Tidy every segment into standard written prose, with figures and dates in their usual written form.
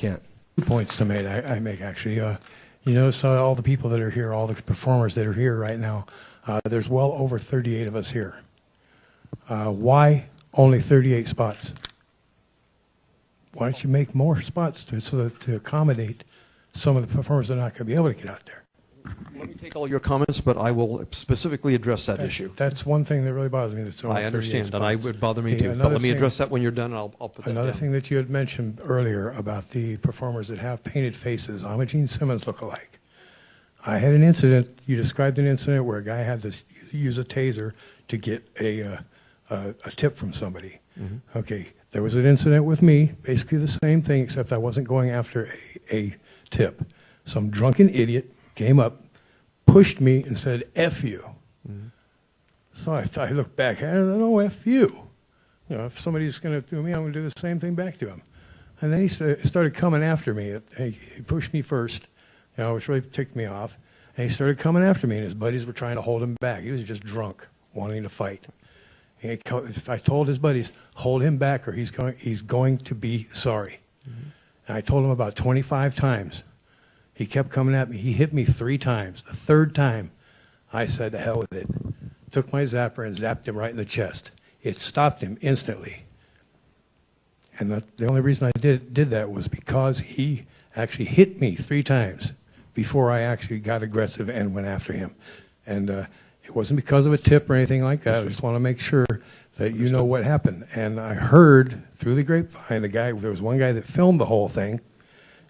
can't. 2 points to make. I make actually. You notice all the people that are here, all the performers that are here right now. There's well over 38 of us here. Why only 38 spots? Why don't you make more spots to accommodate some of the performers that are not going to be able to get out there? Let me take all your comments, but I will specifically address that issue. That's one thing that really bothers me. That's I understand, and it would bother me Okay, too. But let me address that when you're done, and I'll put that Another down. thing that you had mentioned earlier about the performers that have painted faces, I'm a Gene Simmons lookalike. I had an incident, you described an incident where a guy had to use a taser to get a tip from somebody. Mm-hmm. Okay, there was an incident with me, basically the same thing, except I wasn't going after a tip. Some drunken idiot came up, pushed me, and said, F you. Mm-hmm. So I looked back, I don't know, F you. You know, if somebody's going to do me, I'm going to do the same thing back to him. And then he started coming after me. He pushed me first, you know, which really ticked me off. And he started coming after me, and his buddies were trying to hold him back. He was just drunk, wanting to fight. And I told his buddies, hold him back or he's going to be sorry. Mm-hmm. And I told him about 25 times. He kept coming at me. He hit me 3 times. The 3rd time, I said, to hell with it. Took my zapper and zapped him right in the chest. It stopped him instantly. And the only reason I did that was because he actually hit me 3 times before I actually got aggressive and went after him. And it wasn't because of a tip or anything like that. I just want to make sure that you know what happened. And I heard through the grapevine, there was one guy that filmed the whole thing.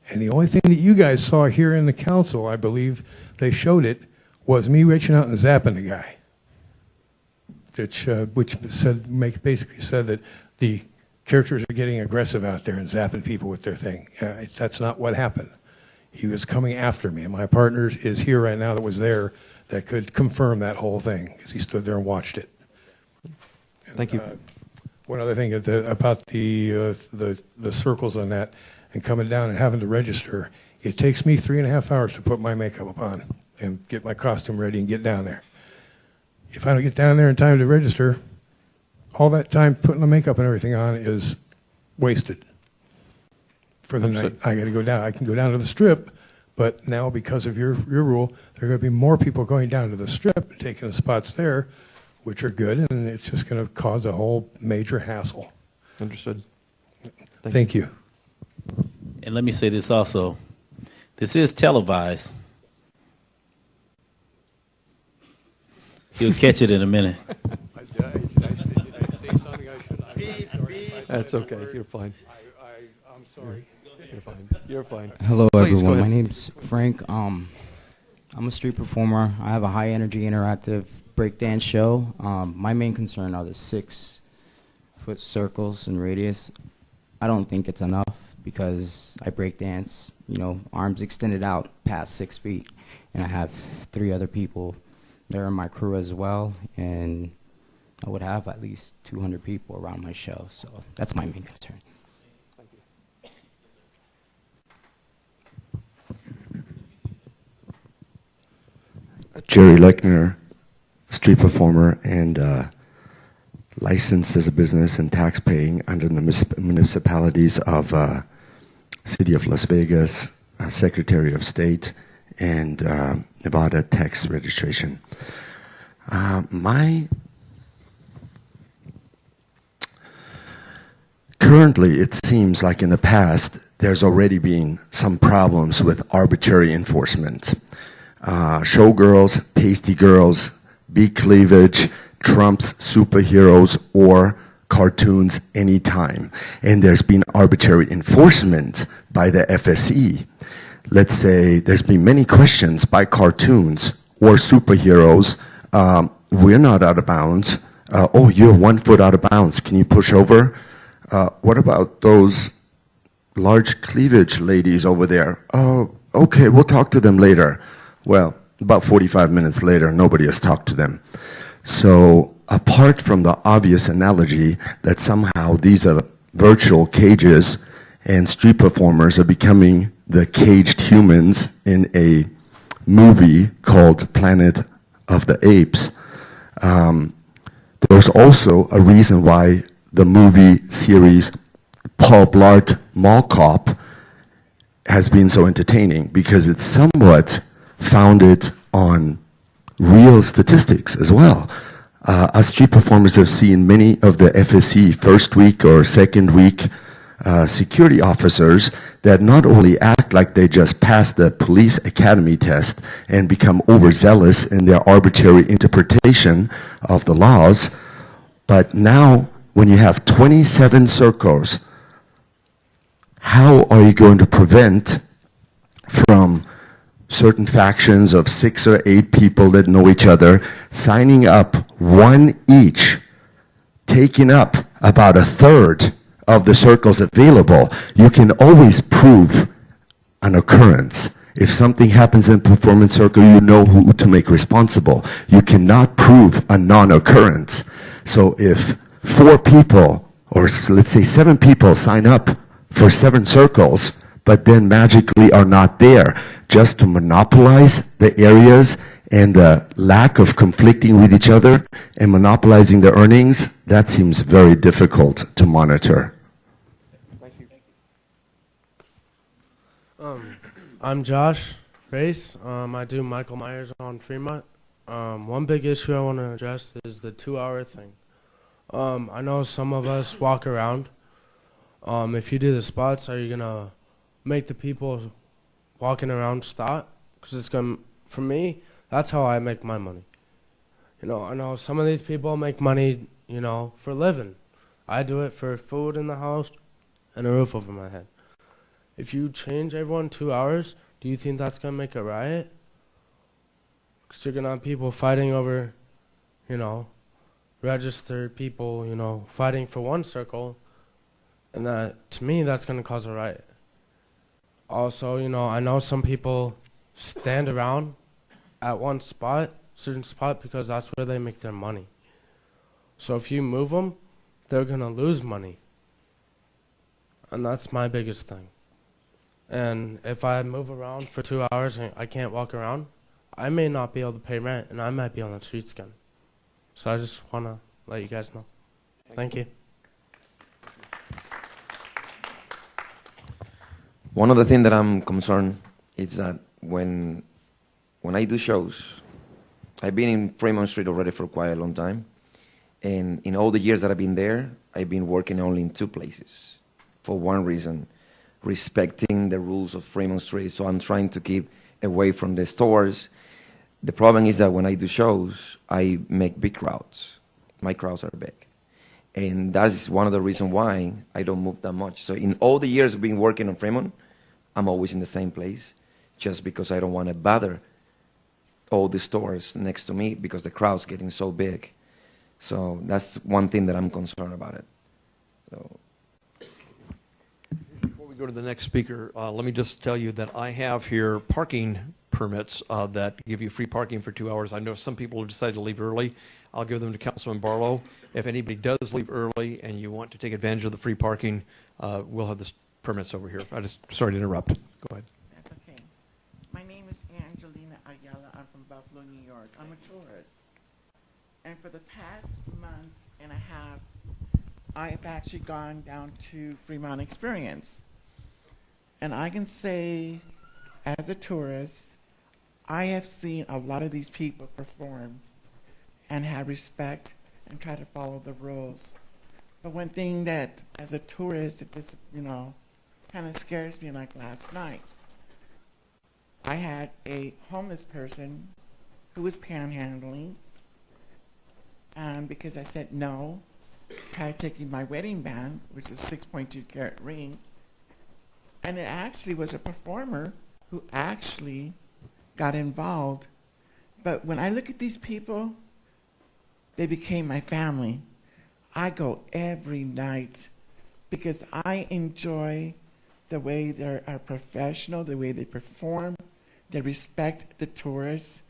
And the only thing that you guys saw here in the council, I believe they showed it, was me reaching out and zapping the guy. Which basically said that the characters are getting aggressive out there and zapping people with their thing. That's not what happened. He was coming after me. And my partner is here right now that was there that could confirm that whole thing because he stood there and watched it. Thank you. One other thing about the circles on that and coming down and having to register, it takes me 3.5 hours to put my makeup on and get my costume ready and get down there. If I don't get down there in time to register, all that time putting the makeup and everything on is wasted for the night. I got to go down. I can go down to the strip, but now because of your rule, there are going to be more people going down to the strip and taking the spots there, which are good, and it's just going to cause a whole major hassle. Understood. Thank you. And let me say this also. This is televised. You'll catch it in a minute. Did I say something I shouldn't? That's okay. You're fine. I'm sorry. You're fine. You're fine. Hello, Please, everyone. go My ahead. name's Frank. I'm a street performer. I have a high-energy interactive breakdance show. My main concern are the 6-foot circles in radius. I don't think it's enough because I breakdance, you know, arms extended out past 6 feet, and I have 3 other people that are in my crew as well, and I would have at least 200 people around my show. So that's my main concern. Jerry Lechner, street performer and licensed as a business and tax paying under the municipalities of City of Las Vegas, Secretary of State, and Nevada tax registration. Currently, it seems like in the past, there's already been some problems with arbitrary enforcement. Showgirls, pasty girls, big cleavage, trumps superheroes or cartoons anytime. And there's been arbitrary enforcement by the FSE. Let's say there's been many questions by cartoons or superheroes. We're not out of bounds. Oh, you're 1 foot out of bounds. Can you push over? What about those large cleavage ladies over there? Oh, okay, we'll talk to them later. Well, about 45 minutes later, nobody has talked to them. So apart from the obvious analogy that somehow these are virtual cages and street performers are becoming the caged humans in a movie called Planet of the Apes, there's also a reason why the movie series Paul Blart Mall Cop has been so entertaining because it's somewhat founded on real statistics as well. Us street performers have seen many of the FSC first week or second week security officers that not only act like they just passed the police academy test and become overzealous in their arbitrary interpretation of the laws, but now when you have 27 circles, how are you going to prevent from certain factions of 6 or 8 people that know each other signing up one each, taking up about a third of the circles available? You can always prove an occurrence. If something happens in a performance circle, you know who to make responsible. You cannot prove a non-occurrence. So if 4 people, or let's say 7 people sign up for 7 circles, but then magically are not there, just to monopolize the areas and the lack of conflicting with each other and monopolizing the earnings, that seems very difficult to monitor. Thank you. I'm Josh Race. I do Michael Myers on Fremont. One big issue I want to address is the 2-hour thing. I know some of us walk around. If you do the spots, are you going to make the people walking around stop? Because it's going to, for me, that's how I make my money. You know, I know some of these people make money, you know, for a living. I do it for food in the house and a roof over my head. If you change everyone 2 hours, do you think that's going to make a riot? Because you're going to have people fighting over, you know, registered people, you know, fighting for one circle. And that, to me, that's going to cause a riot. Also, you know, I know some people stand around at one spot, certain spot, because that's where they make their money. So if you move them, they're going to lose money. And that's my biggest thing. And if I move around for 2 hours and I can't walk around, I may not be able to pay rent, and I might be on the streets again. So I just want to let you guys know. Thank you. One of the things that I'm concerned is that when I do shows, I've been in Fremont Street already for quite a long time, and in all the years that I've been there, I've been working only in 2 places. For one reason, respecting the rules of Fremont Street, so I'm trying to keep away from the stores. The problem is that when I do shows, I make big crowds. My crowds are big. And that is one of the reasons why I don't move that much. So in all the years of being working on Fremont, I'm always in the same place, just because I don't want to bother all the stores next to me because the crowd's getting so big. So that's one thing that I'm concerned about it. So. Before we go to the next speaker, let me just tell you that I have here parking permits that give you free parking for 2 hours. I know some people have decided to leave early. I'll give them to Councilman Barlow. If anybody does leave early and you want to take advantage of the free parking, we'll have the permits over here. Sorry to interrupt. Go ahead. That's okay. My name is Angelina Ayala. I'm from Buffalo, New York. I'm a tourist. And for the past month and a half, I've actually gone down to Fremont Experience. And I can say, as a tourist, I have seen a lot of these people perform and have respect and try to follow the rules. But one thing that, as a tourist, it just, you know, kind of scares me, like last night. I had a homeless person who was panhandling, and because I said no, tried taking my wedding band, which is a 6.2 carat ring, and it actually was a performer who actually got involved. But when I look at these people, they became my family. I go every night because I enjoy the way they are professional, the way they perform, they respect the tourists.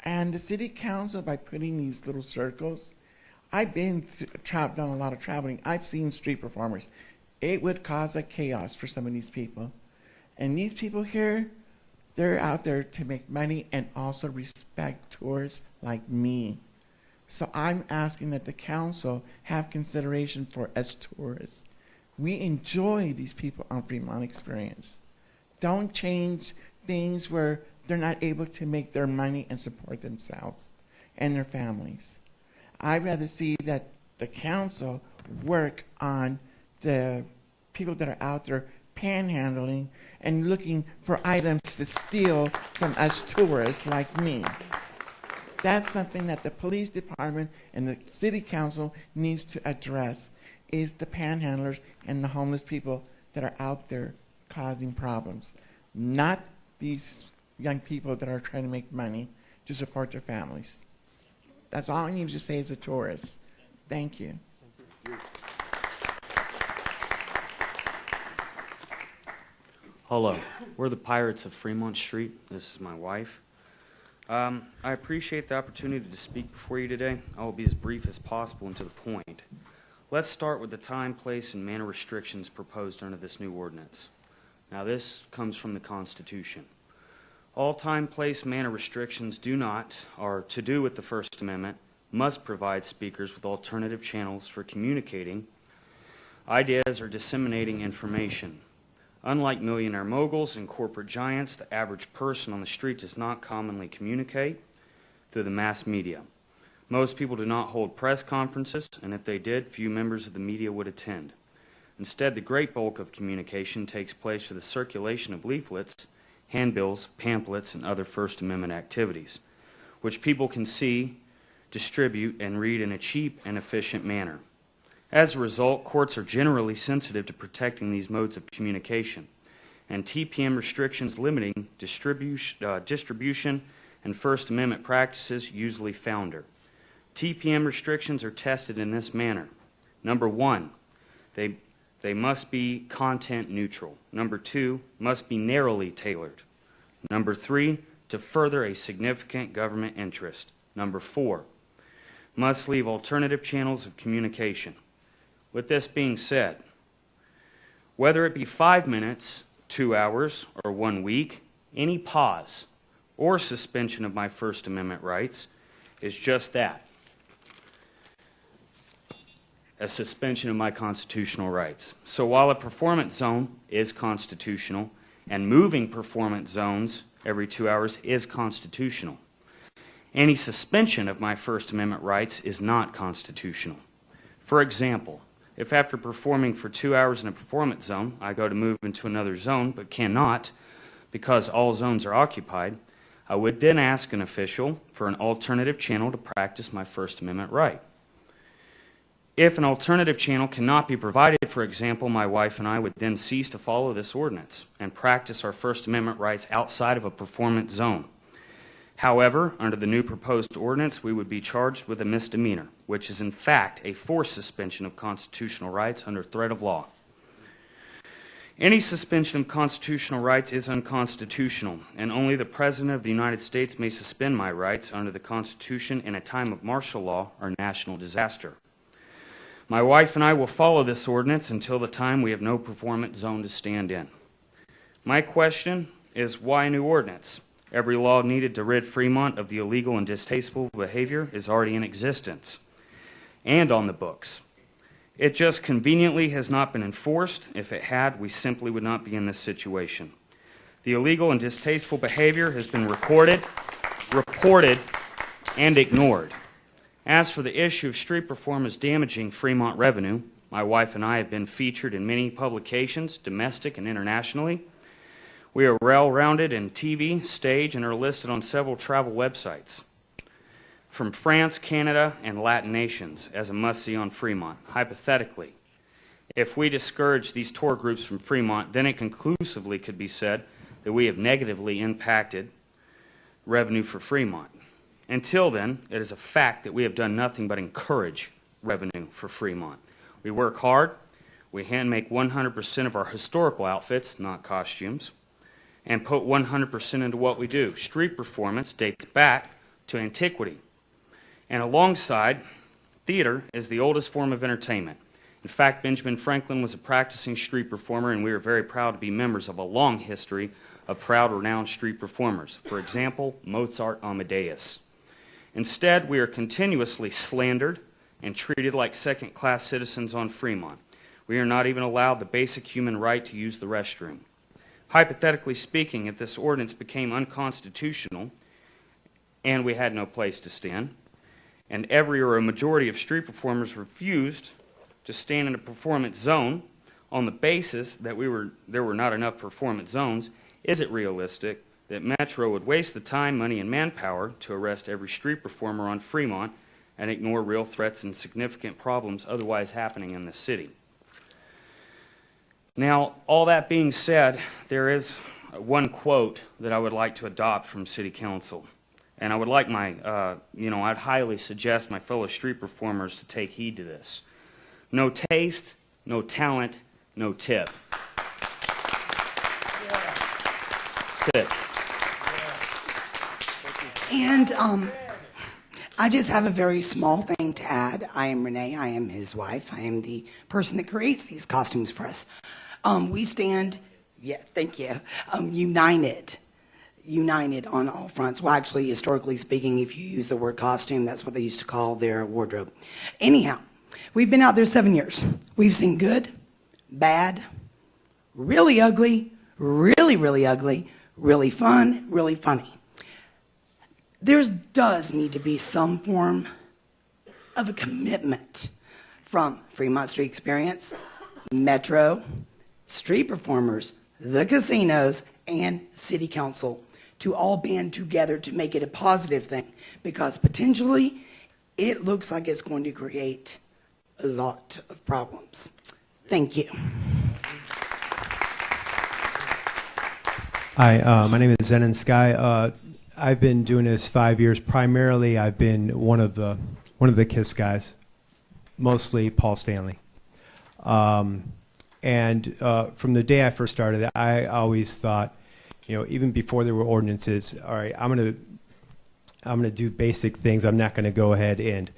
And the city council, by putting these little circles, I've been done a lot of traveling. I've seen street performers. It would cause a chaos for some of these people. And these people here, they're out there to make money and also respect tourists like me. So I'm asking that the council have consideration for us tourists. We enjoy these people on Fremont Experience. Don't change things where they're not able to make their money and support themselves and their families. I'd rather see that the council work on the people that are out there panhandling and looking for items to steal from us tourists like me. That's something that the police department and the city council needs to address, is the panhandlers and the homeless people that are out there causing problems, not these young people that are trying to make money to support their families. That's all I need to say as a tourist. Thank you. Hello, we're the Pirates of Fremont Street. This is my wife. I appreciate the opportunity to speak before you today. I will be as brief as possible and to the point. Let's start with the time, place, and manner restrictions proposed under this new ordinance. Now, this comes from the Constitution. All time, place, manner restrictions are to do with the First Amendment, must provide speakers with alternative channels for communicating ideas or disseminating information. Unlike millionaire moguls and corporate giants, the average person on the street does not commonly communicate through the mass media. Most people do not hold press conferences, and if they did, few members of the media would attend. Instead, the great bulk of communication takes place through the circulation of leaflets, handbills, pamphlets, and other First Amendment activities, which people can see, distribute, and read in a cheap and efficient manner. As a result, courts are generally sensitive to protecting these modes of communication, and TPM restrictions limiting distribution and First Amendment practices usually founder. TPM restrictions are tested in this manner. Number one, they must be content neutral. Number two, must be narrowly tailored. Number three, to further a significant government interest. Number four, must leave alternative channels of communication. With this being said, whether it be 5 minutes, 2 hours, or 1 week, any pause or suspension of my First Amendment rights is just that, a suspension of my constitutional rights. So while a performance zone is constitutional, and moving performance zones every 2 hours is constitutional, any suspension of my First Amendment rights is not constitutional. For example, if after performing for 2 hours in a performance zone, I go to move into another zone but cannot because all zones are occupied, I would then ask an official for an alternative channel to practice my First Amendment right. If an alternative channel cannot be provided, for example, my wife and I would then cease to follow this ordinance and practice our First Amendment rights outside of a performance zone. However, under the new proposed ordinance, we would be charged with a misdemeanor, which is in fact a forced suspension of constitutional rights under threat of law. Any suspension of constitutional rights is unconstitutional, and only the President of the United States may suspend my rights under the Constitution in a time of martial law or national disaster. My wife and I will follow this ordinance until the time we have no performance zone to stand in. My question is, why a new ordinance? Every law needed to rid Fremont of the illegal and distasteful behavior is already in existence and on the books. It just conveniently has not been enforced. If it had, we simply would not be in this situation. The illegal and distasteful behavior has been recorded, reported, and ignored. As for the issue of street performers damaging Fremont revenue, my wife and I have been featured in many publications, domestic and internationally. We are well-rounded in TV, stage, and are listed on several travel websites from France, Canada, and Latin nations as a must-see on Fremont. Hypothetically, if we discourage these tour groups from Fremont, then it conclusively could be said that we have negatively impacted revenue for Fremont. Until then, it is a fact that we have done nothing but encourage revenue for Fremont. We work hard. We hand-make 100% of our historical outfits, not costumes, and put 100% into what we do. Street performance dates back to antiquity. And alongside, theater is the oldest form of entertainment. In fact, Benjamin Franklin was a practicing street performer, and we are very proud to be members of a long history of proud, renowned street performers. For example, Mozart Amadeus. Instead, we are continuously slandered and treated like second-class citizens on Fremont. We are not even allowed the basic human right to use the restroom. Hypothetically speaking, if this ordinance became unconstitutional and we had no place to stand, and every or a majority of street performers refused to stand in a performance zone on the basis that there were not enough performance zones, is it realistic that Metro would waste the time, money, and manpower to arrest every street performer on Fremont and ignore real threats and significant problems otherwise happening in the city? Now, all that being said, there is one quote that I would like to adopt from City Council. And I would like I'd highly suggest my fellow street performers to take heed to this. No taste, no talent, no tip. That's it. And I just have a very small thing to add. I am Renee. I am his wife. I am the person that creates these costumes for us. We stand, thank you, united on all fronts. Well, actually, historically speaking, if you use the word costume, that's what they used to call their wardrobe. Anyhow, we've been out there 7 years. We've seen good, bad, really ugly, really, really ugly, really fun, really funny. There does need to be some form of a commitment from Fremont Street Experience, Metro, street performers, the casinos, and City Council to all band together to make it a positive thing, because potentially it looks like it's going to create a lot of problems. Thank you. Hi, my name is Zenon Sky. I've been doing this 5 years. Primarily, I've been one of the KISS guys, mostly Paul Stanley. And from the day I first started, I always thought, even before there were ordinances, all right, I'm gonna do basic things. I'm not gonna go ahead and,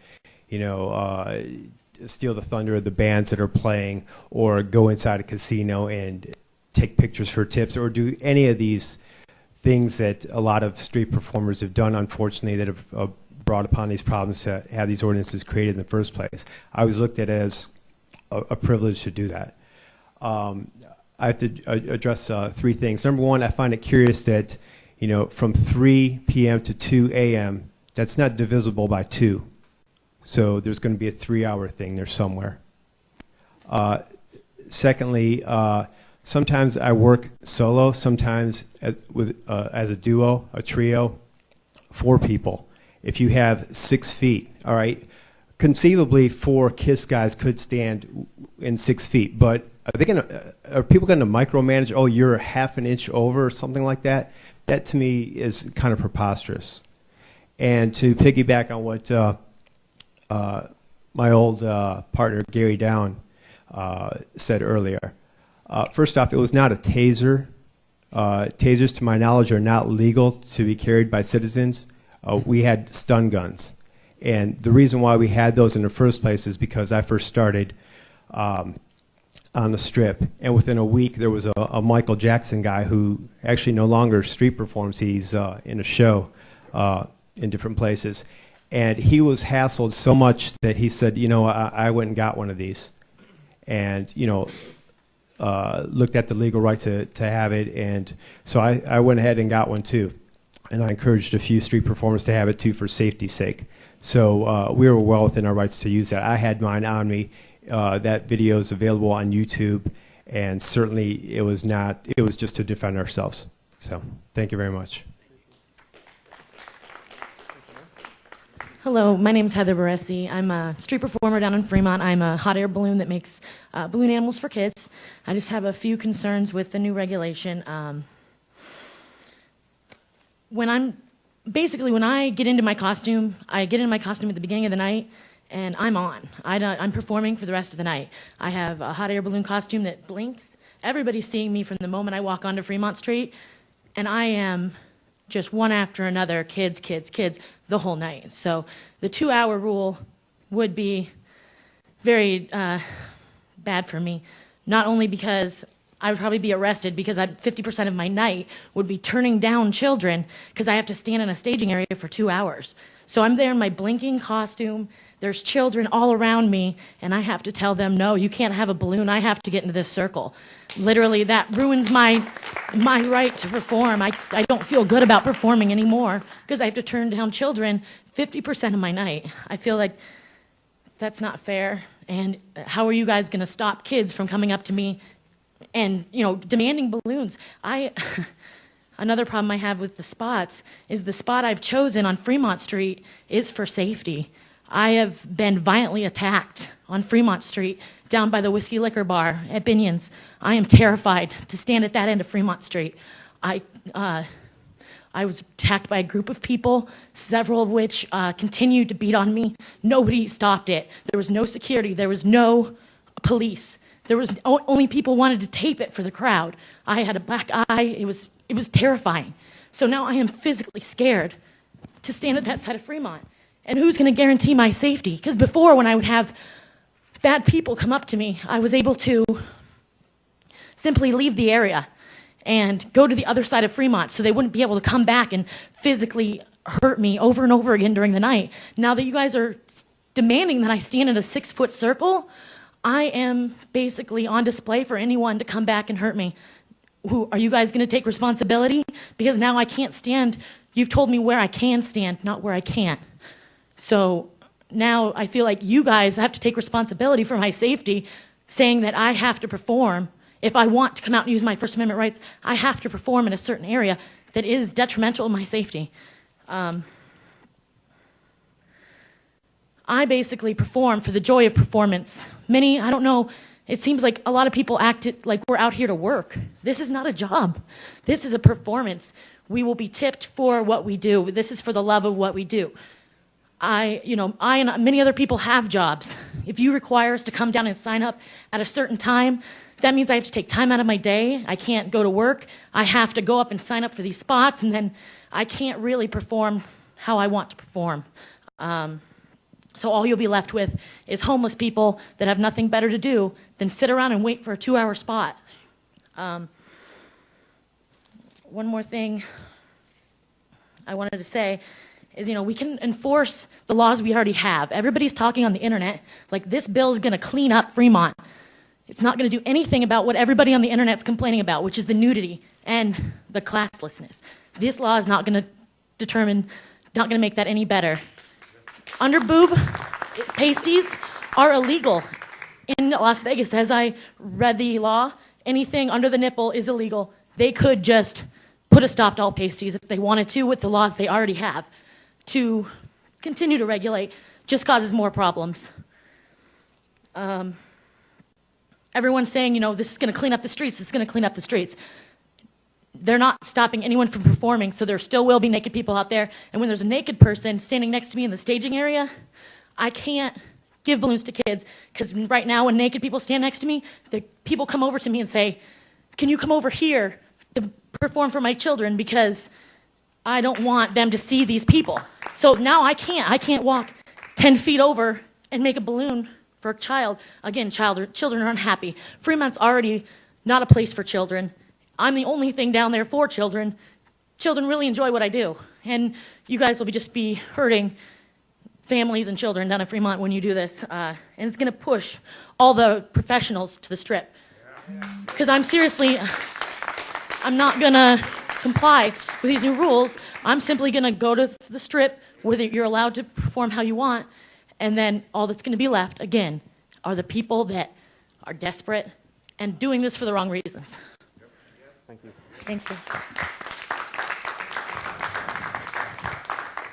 steal the thunder of the bands that are playing, or go inside a casino and take pictures for tips, or do any of these things that a lot of street performers have done, unfortunately, that have brought upon these problems to have these ordinances created in the first place. I was looked at as a privilege to do that. I have to address 3 things. Number one, I find it curious that, from 3 p.m. to 2 a.m., that's not divisible by 2. So there's going to be a 3-hour thing there somewhere. Secondly, sometimes I work solo, sometimes as a duo, a trio, 4 people. If you have 6 feet, all right, conceivably 4 KISS guys could stand in 6 feet, but are people going to micromanage, oh, you're a half an inch over or something like that? That to me is kind of preposterous. And to piggyback on what my old partner Gary Down said earlier, first off, it was not a taser. Tasers, to my knowledge, are not legal to be carried by citizens. We had stun guns. And the reason why we had those in the first place is because I first started on the Strip, and within a week there was a Michael Jackson guy who actually no longer street performs. He's in a show in different places, and he was hassled so much that he said, I went and got one of these, and looked at the legal right to have it, and so I went ahead and got one too, and I encouraged a few street performers to have it too for safety's sake. So we were well within our rights to use that. I had mine on me. That video is available on YouTube, and certainly it was just to defend ourselves. So thank you very much. Hello, my name is Heather Baresi. I'm a street performer down in Fremont. I'm a hot air balloon that makes balloon animals for kids. I just have a few concerns with the new regulation. When I get into my costume, I get into my costume at the beginning of the night, and I'm on. I'm performing for the rest of the night. I have a hot air balloon costume that blinks. Everybody's seeing me from the moment I walk onto Fremont Street, and I am just one after another, kids, the whole night. So the 2-hour rule would be very bad for me, not only because I would probably be arrested, because 50% of my night would be turning down children because I have to stand in a staging area for 2 hours. So I'm there in my blinking costume There's children all around me, and I have to tell them, no, you can't have a balloon. I have to get into this circle. Literally, that ruins my right to perform. I don't feel good about performing anymore because I have to turn down children 50% of my night. I feel like that's not fair. And how are you guys going to stop kids from coming up to me and, demanding balloons? Another problem I have with the spots is the spot I've chosen on Fremont Street is for safety. I have been violently attacked on Fremont Street down by the Whiskey Liquor Bar at Binion's. I am terrified to stand at that end of Fremont Street. I was attacked by a group of people, several of which continued to beat on me. Nobody stopped it. There was no security. There was no police. There was only people wanted to tape it for the crowd. I had a black eye. It was terrifying. So now I am physically scared to stand at that side of Fremont. And who's going to guarantee my safety? Because before, when I would have bad people come up to me, I was able to simply leave the area and go to the other side of Fremont so they wouldn't be able to come back and physically hurt me over and over again during the night. Now that you guys are demanding that I stand in a 6-foot circle, I am basically on display for anyone to come back and hurt me. Are you guys going to take responsibility? Because now I can't stand. You've told me where I can stand, not where I can't. So now I feel like you guys have to take responsibility for my safety, saying that I have to perform. If I want to come out and use my First Amendment rights, I have to perform in a certain area that is detrimental to my safety. I basically perform for the joy of performance. Many, I don't know, it seems like a lot of people act like we're out here to work. This is not a job. This is a performance. We will be tipped for what we do. This is for the love of what we do. I and many other people have jobs. If you require us to come down and sign up at a certain time, that means I have to take time out of my day. I can't go to work. I have to go up and sign up for these spots, and then I can't really perform how I want to perform. So all you'll be left with is homeless people that have nothing better to do than sit around and wait for a 2-hour spot. One more thing I wanted to say is, we can enforce the laws we already have. Everybody's talking on the internet like this bill is going to clean up Fremont. It's not going to do anything about what everybody on the internet's complaining about, which is the nudity and the classlessness. This law is not going to make that any better. Under boob pasties are illegal in Las Vegas. As I read the law, anything under the nipple is illegal. They could just put a stop to all pasties if they wanted to with the laws they already have. To continue to regulate just causes more problems. Everyone's saying, this is going to clean up the streets, this is going to clean up the streets. They're not stopping anyone from performing, so there still will be naked people out there. And when there's a naked person standing next to me in the staging area, I can't give balloons to kids, because right now when naked people stand next to me, the people come over to me and say, can you come over here to perform for my children, because I don't want them to see these people. So now I can't walk 10 feet over and make a balloon for a child. Again, children are unhappy. Fremont's already not a place for children. I'm the only thing down there for children. Children really enjoy what I do. And you guys will just be hurting families and children down at Fremont when you do this. And it's going to push all the professionals to the strip. Because I'm not going to comply with these new rules. I'm simply going to go to the strip where you're allowed to perform how you want. And then all that's going to be left, again, are the people that are desperate and doing this for the wrong reasons. Thank you. Thank you.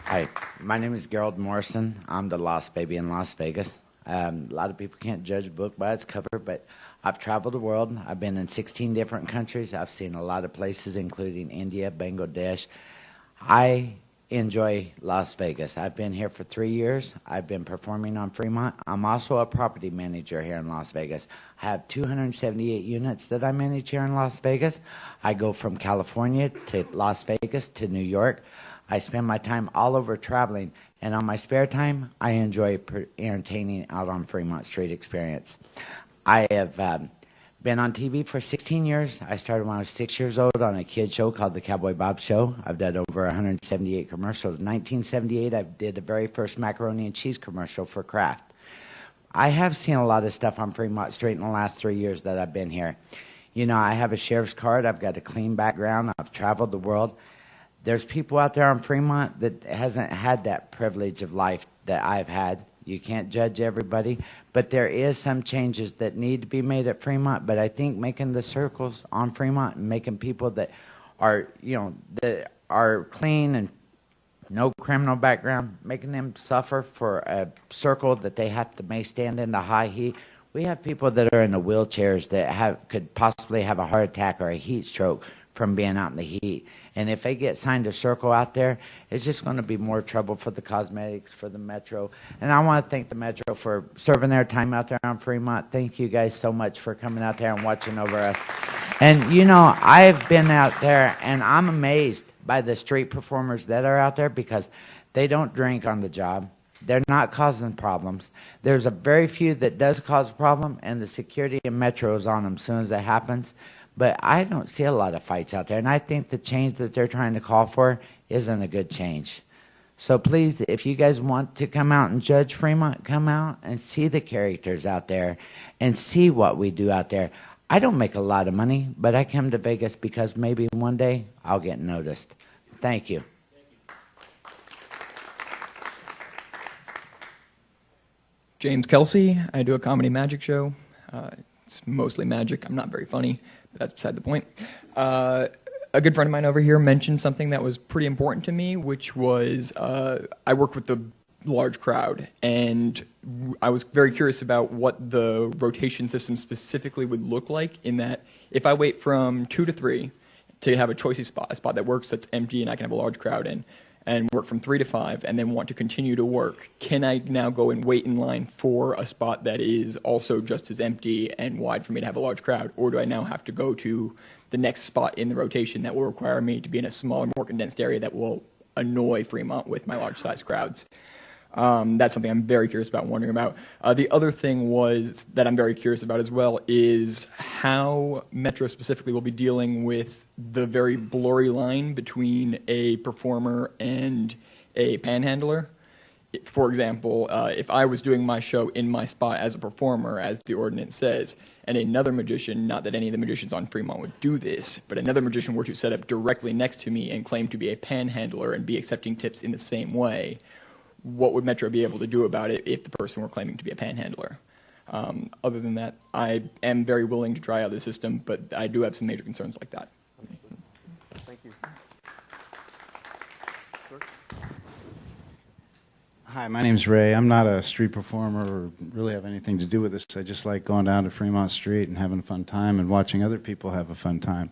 Hi, my name is Gerald Morrison. I'm the Lost Baby in Las Vegas. A lot of people can't judge a book by its cover, but I've traveled the world. I've been in 16 different countries. I've seen a lot of places, including India, Bangladesh. I enjoy Las Vegas. I've been here for 3 years. I've been performing on Fremont. I'm also a property manager here in Las Vegas. I have 278 units that I manage here in Las Vegas. I go from California to Las Vegas to New York. I spend my time all over traveling, and on my spare time, I enjoy entertaining out on Fremont Street Experience. I have been on TV for 16 years. I started when I was 6 years old on a kid show called The Cowboy Bob Show. I've done over 178 commercials. 1978, I did the very first macaroni and cheese commercial for Kraft. I have seen a lot of stuff on Fremont Street in the last 3 years that I've been here. You know, I have a sheriff's card. I've got a clean background. I've traveled the world. There's people out there on Fremont that hasn't had that privilege of life that I've had. You can't judge everybody, but there is some changes that need to be made at Fremont. But I think making the circles on Fremont and making people that are, you know, that are clean and no criminal background, making them suffer for a circle that they have to may stand in the high heat. We have people that are in the wheelchairs that could possibly have a heart attack or a heat stroke from being out in the heat. And if they get signed a circle out there, it's just going to be more trouble for the cosmetics, for the Metro. And I want to thank the Metro for serving their time out there on Fremont. Thank you guys so much for coming out there and watching over us. And, you know, I've been out there, and I'm amazed by the street performers that are out there because they don't drink on the job. They're not causing problems. There's a very few that does cause a problem, and the security and Metro is on them as soon as it happens. But I don't see a lot of fights out there, and I think the change that they're trying to call for isn't a good change. So please, if you guys want to come out and judge Fremont, come out and see the characters out there and see what we do out there. I don't make a lot of money, but I come to Vegas because maybe one day I'll get noticed. Thank you. James Kelsey. I do a comedy magic show. It's mostly magic. I'm not very funny, but that's beside the point. A good friend of mine over here mentioned something that was pretty important to me, which was I work with the large crowd, and I was very curious about what the rotation system specifically would look like, in that if I wait from 2 to 3 to have a choicey spot, a spot that works that's empty and I can have a large crowd in, and work from 3 to 5 and then want to continue to work, can I now go and wait in line for a spot that is also just as empty and wide for me to have a large crowd? Or do I now have to go to the next spot in the rotation that will require me to be in a smaller, more condensed area that will annoy Fremont with my large size crowds? That's something I'm very curious about, wondering about. The other thing was that I'm very curious about as well is how Metro specifically will be dealing with the very blurry line between a performer and a panhandler. For example, if I was doing my show in my spot as a performer, as the ordinance says, and another magician, not that any of the magicians on Fremont would do this, but another magician were to set up directly next to me and claim to be a panhandler and be accepting tips in the same way, what would Metro be able to do about it if the person were claiming to be a panhandler? Other than that, I am very willing to try out the system, but I do have some major concerns like that. Thank you. Hi, my name's Ray. I'm not a street performer or really have anything to do with this. I just like going down to Fremont Street and having a fun time and watching other people have a fun time.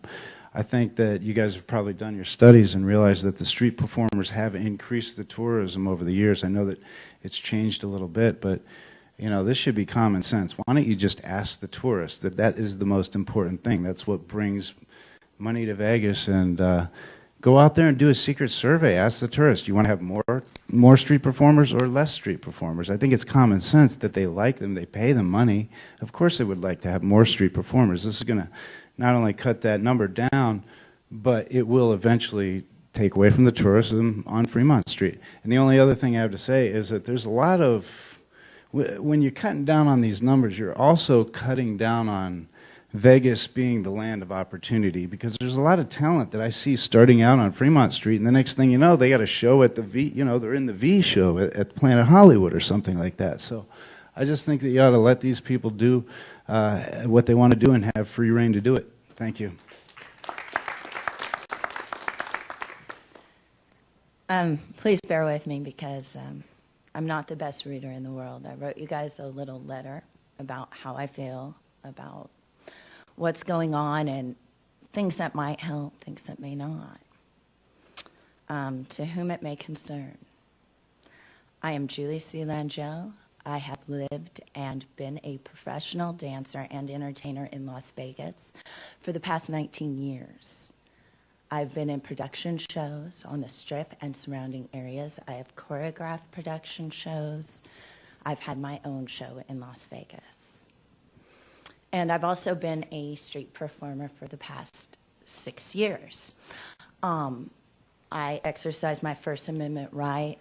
I think that you guys have probably done your studies and realized that the street performers have increased the tourism over the years. I know that it's changed a little bit, but you know, this should be common sense. Why don't you just ask the tourists? That is the most important thing. That's what brings money to Vegas. And go out there and do a secret survey. Ask the tourists, you want to have more street performers or less street performers? I think it's common sense that they like them. They pay them money. Of course they would like to have more street performers. This is going to not only cut that number down, but it will eventually take away from the tourism on Fremont Street. And the only other thing I have to say is that there's a lot of, when you're cutting down on these numbers, you're also cutting down on Vegas being the land of opportunity, because there's a lot of talent that I see starting out on Fremont Street, and the next thing you know, they got a show at the V, you know, they're in the V show at Planet Hollywood or something like that. So I just think that you ought to let these people do what they want to do and have free reign to do it. Thank you. Please bear with me because I'm not the best reader in the world. I wrote you guys a little letter about how I feel about what's going on and things that might help, things that may not. To whom it may concern. I am Julie C. Langell. I have lived and been a professional dancer and entertainer in Las Vegas for the past 19 years. I've been in production shows on the Strip and surrounding areas. I have choreographed production shows. I've had my own show in Las Vegas. And I've also been a street performer for the past 6 years. I exercise my First Amendment right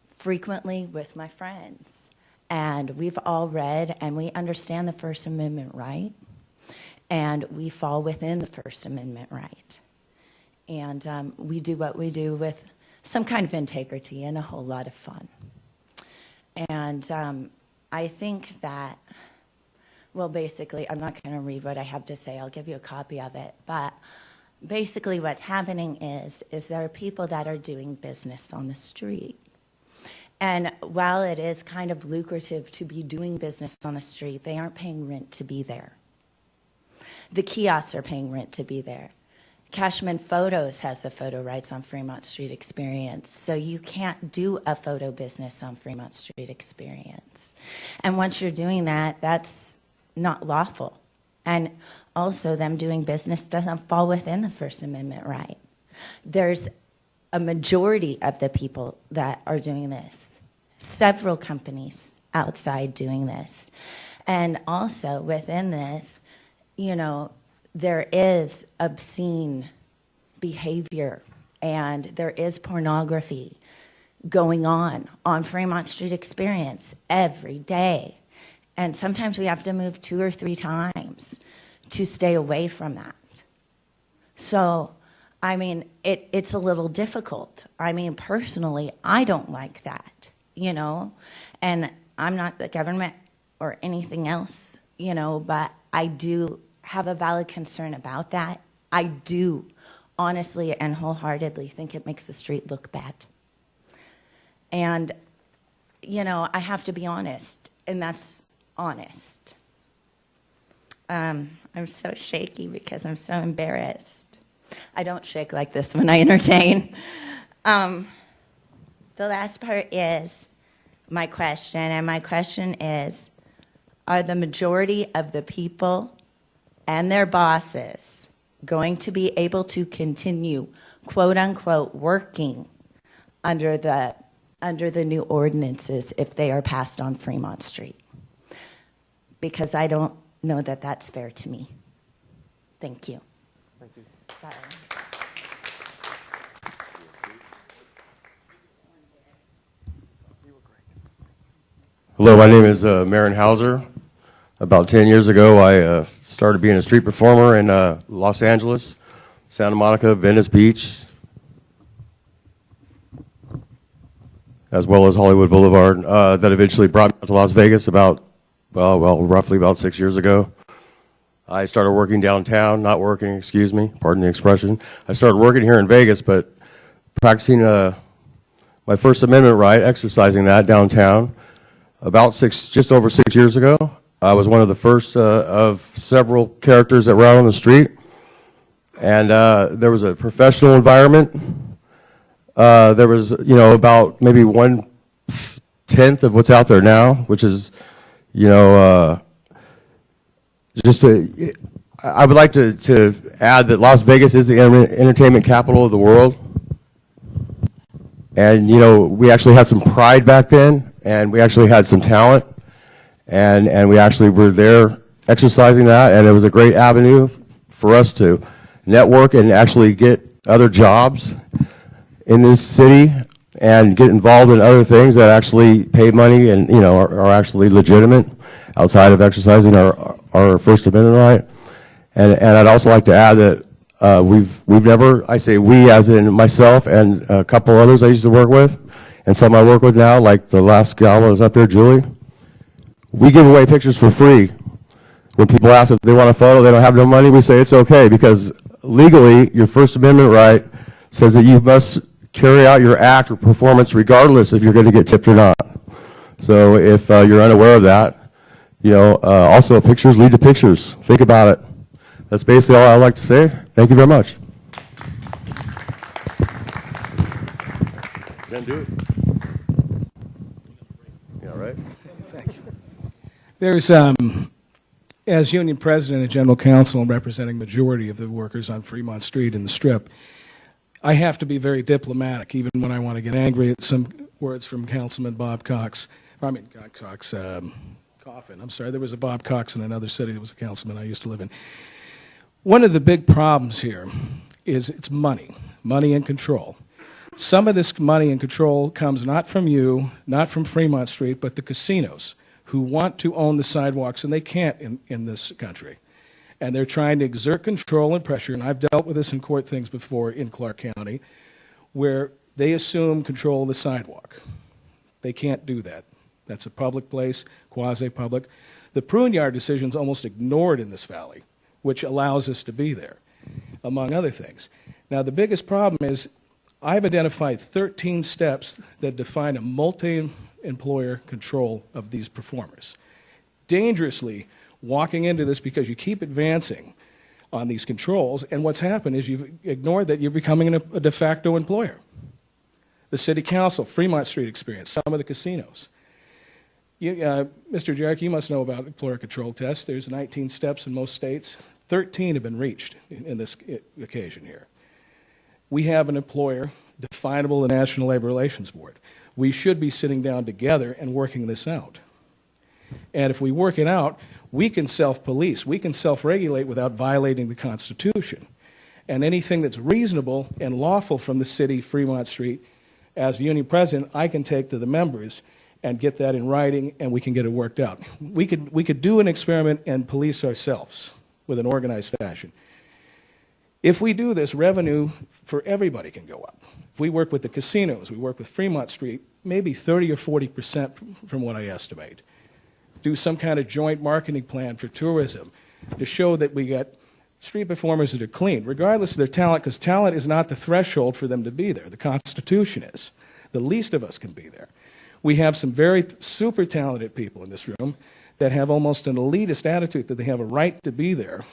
frequently with my friends. And we've all read and we understand the First Amendment right. And we fall within the First Amendment right. And we do what we do with some kind of integrity and a whole lot of fun. And I think that, well, basically, I'm not going to read what I have to say. I'll give you a copy of it. But basically what's happening is there are people that are doing business on the street. And while it is kind of lucrative to be doing business on the street, they aren't paying rent to be there. The kiosks are paying rent to be there. Cashman Photos has the photo rights on Fremont Street Experience, so you can't do a photo business on Fremont Street Experience. And once you're doing that, that's not lawful. And also, them doing business doesn't fall within the First Amendment right. There's a majority of the people that are doing this, several companies outside doing this. And also, within this, you know, there is obscene behavior and there is pornography going on Fremont Street Experience every day. And sometimes we have to move 2 or 3 times to stay away from that. So, I mean, it's a little difficult. I mean, personally, I don't like that, you know, and I'm not the government or anything else, you know, but I do have a valid concern about that. I do honestly and wholeheartedly think it makes the street look bad. And, you know, I have to be honest, and that's honest. I'm so shaky because I'm so embarrassed. I don't shake like this when I entertain. The last part is my question, and my question is, are the majority of the people and their bosses going to be able to continue, quote unquote, working under the new ordinances if they are passed on Fremont Street? Because I don't know that that's fair to me. Thank you. Thank you. Sorry. Hello, my name is Marin Hauser. About 10 years ago, I started being a street performer in Los Angeles, Santa Monica, Venice Beach, as well as Hollywood Boulevard. That eventually brought me to Las Vegas roughly about 6 years ago. I started working downtown, not working, excuse me, pardon the expression. I started working here in Vegas, but practicing my First Amendment right, exercising that downtown, just over 6 years ago. I was one of the first of several characters that were out on the street, and there was a professional environment. There was, you know, about maybe 1/10 of what's out there now, which is, you know, I would like to add that Las Vegas is the entertainment capital of the world, and you know, we actually had some pride back then, and we actually had some talent. And we actually were there exercising that, and it was a great avenue for us to network and actually get other jobs in this city and get involved in other things that actually pay money and, you know, are actually legitimate outside of exercising our First Amendment right. And I'd also like to add that we've never, I say we as in myself and a couple others I used to work with, and some I work with now, like the last gal that was up there, Julie. We give away pictures for free. When people ask if they want a photo, they don't have no money, we say it's okay, because legally, your First Amendment right says that you must carry out your act or performance regardless if you're going to get tipped or not. So if you're unaware of that, you know, also pictures lead to pictures. Think about it. That's basically all I'd like to say. Thank you very much. Can do it. Yeah, right? Thank you. There's, as union president and general counsel and representing majority of the workers on Fremont Street in the Strip, I have to be very diplomatic, even when I want to get angry at some words from Councilman Bob Cox. Coffin. I'm sorry, there was a Bob Cox in another city that was a councilman I used to live in. One of the big problems here is it's money and control. Some of this money and control comes not from you, not from Fremont Street, but the casinos who want to own the sidewalks, and they can't in this country. And they're trying to exert control and pressure, and I've dealt with this in court things before in Clark County, where they assume control of the sidewalk. They can't do that. That's a public place, quasi-public. The prune yard decision is almost ignored in this valley, which allows us to be there, among other things. Now, the biggest problem is I've identified 13 steps that define a multi-employer control of these performers. Dangerously walking into this because you keep advancing on these controls, and what's happened is you've ignored that you're becoming a de facto employer. The City Council, Fremont Street experience, some of the casinos. Mr. Jarek, you must know about employer control tests. There's 19 steps in most states. 13 have been reached in this occasion here. We have an employer definable in the National Labor Relations Board. We should be sitting down together and working this out. And if we work it out, we can self-police. We can self-regulate without violating the Constitution. And anything that's reasonable and lawful from the city, Fremont Street, as union president, I can take to the members and get that in writing, and we can get it worked out. We could do an experiment and police ourselves with an organized fashion. If we do this, revenue for everybody can go up. If we work with the casinos, we work with Fremont Street, maybe 30 or 40% from what I estimate. Do some kind of joint marketing plan for tourism to show that we got street performers that are clean, regardless of their talent, because talent is not the threshold for them to be there. The Constitution is. The least of us can be there. We have some very super talented people in this room that have almost an elitist attitude that they have a right to be there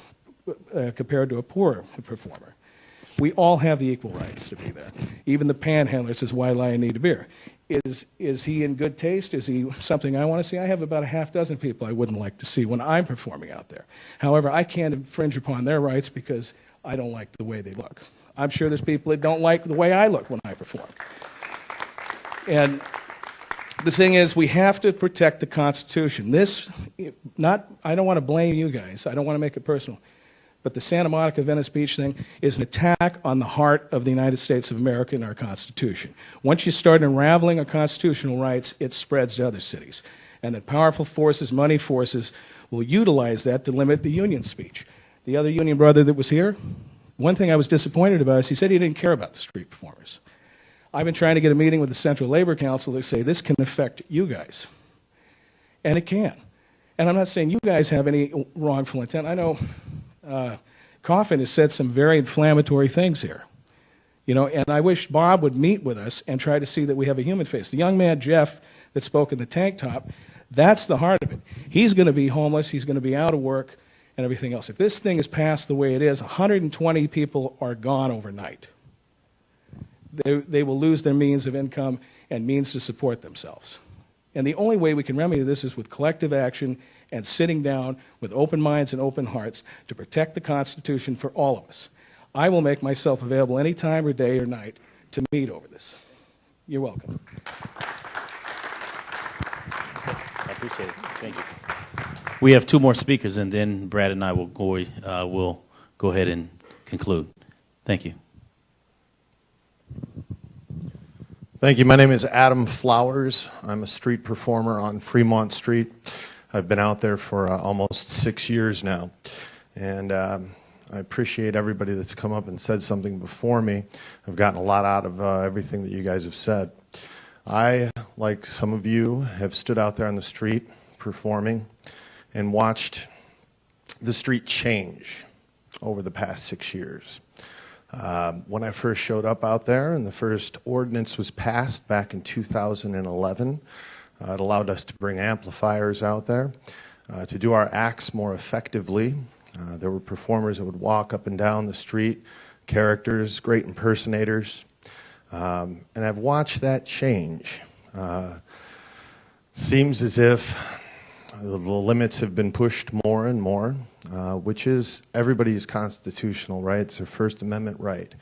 compared to a poor performer. We all have the equal rights to be there. Even the panhandler says, "Why lie and need a beer?" Is he in good taste? Is he something I want to see? I have about a half dozen people I wouldn't like to see when I'm performing out there. However, I can't infringe upon their rights because I don't like the way they look. I'm sure there's people that don't like the way I look when I perform. And the thing is, we have to protect the Constitution. I don't want to blame you guys. I don't want to make it personal. But the Santa Monica Venice Beach thing is an attack on the heart of the United States of America and our Constitution. Once you start unraveling our constitutional rights, it spreads to other cities. And that powerful forces, money forces, will utilize that to limit the union speech. The other union brother that was here, one thing I was disappointed about is he said he didn't care about the street performers. I've been trying to get a meeting with the Central Labor Council to say this can affect you guys. And it can. And I'm not saying you guys have any wrongful intent. I know Coffin has said some very inflammatory things here. And I wish Bob would meet with us and try to see that we have a human face. The young man, Jeff, that spoke in the tank top, that's the heart of it. He's going to be homeless, he's going to be out of work, and everything else. If this thing is passed the way it is, 120 people are gone overnight. They will lose their means of income and means to support themselves. And the only way we can remedy this is with collective action and sitting down with open minds and open hearts to protect the Constitution for all of us. I will make myself available any time or day or night to meet over this. You're welcome. I appreciate it. Thank you. We have two more speakers, and then Brad and I will go ahead and conclude. Thank you. Thank you. My name is Adam Flowers. I'm a street performer on Fremont Street. I've been out there for almost 6 years now. And I appreciate everybody that's come up and said something before me. I've gotten a lot out of everything that you guys have said. I, like some of you, have stood out there on the street performing and watched the street change over the past 6 years. When I first showed up out there and the first ordinance was passed back in 2011, it allowed us to bring amplifiers out there to do our acts more effectively. There were performers that would walk up and down the street, characters, great impersonators, and I've watched that change. Seems as if the limits have been pushed more and more, which is everybody's constitutional right. It's their First Amendment right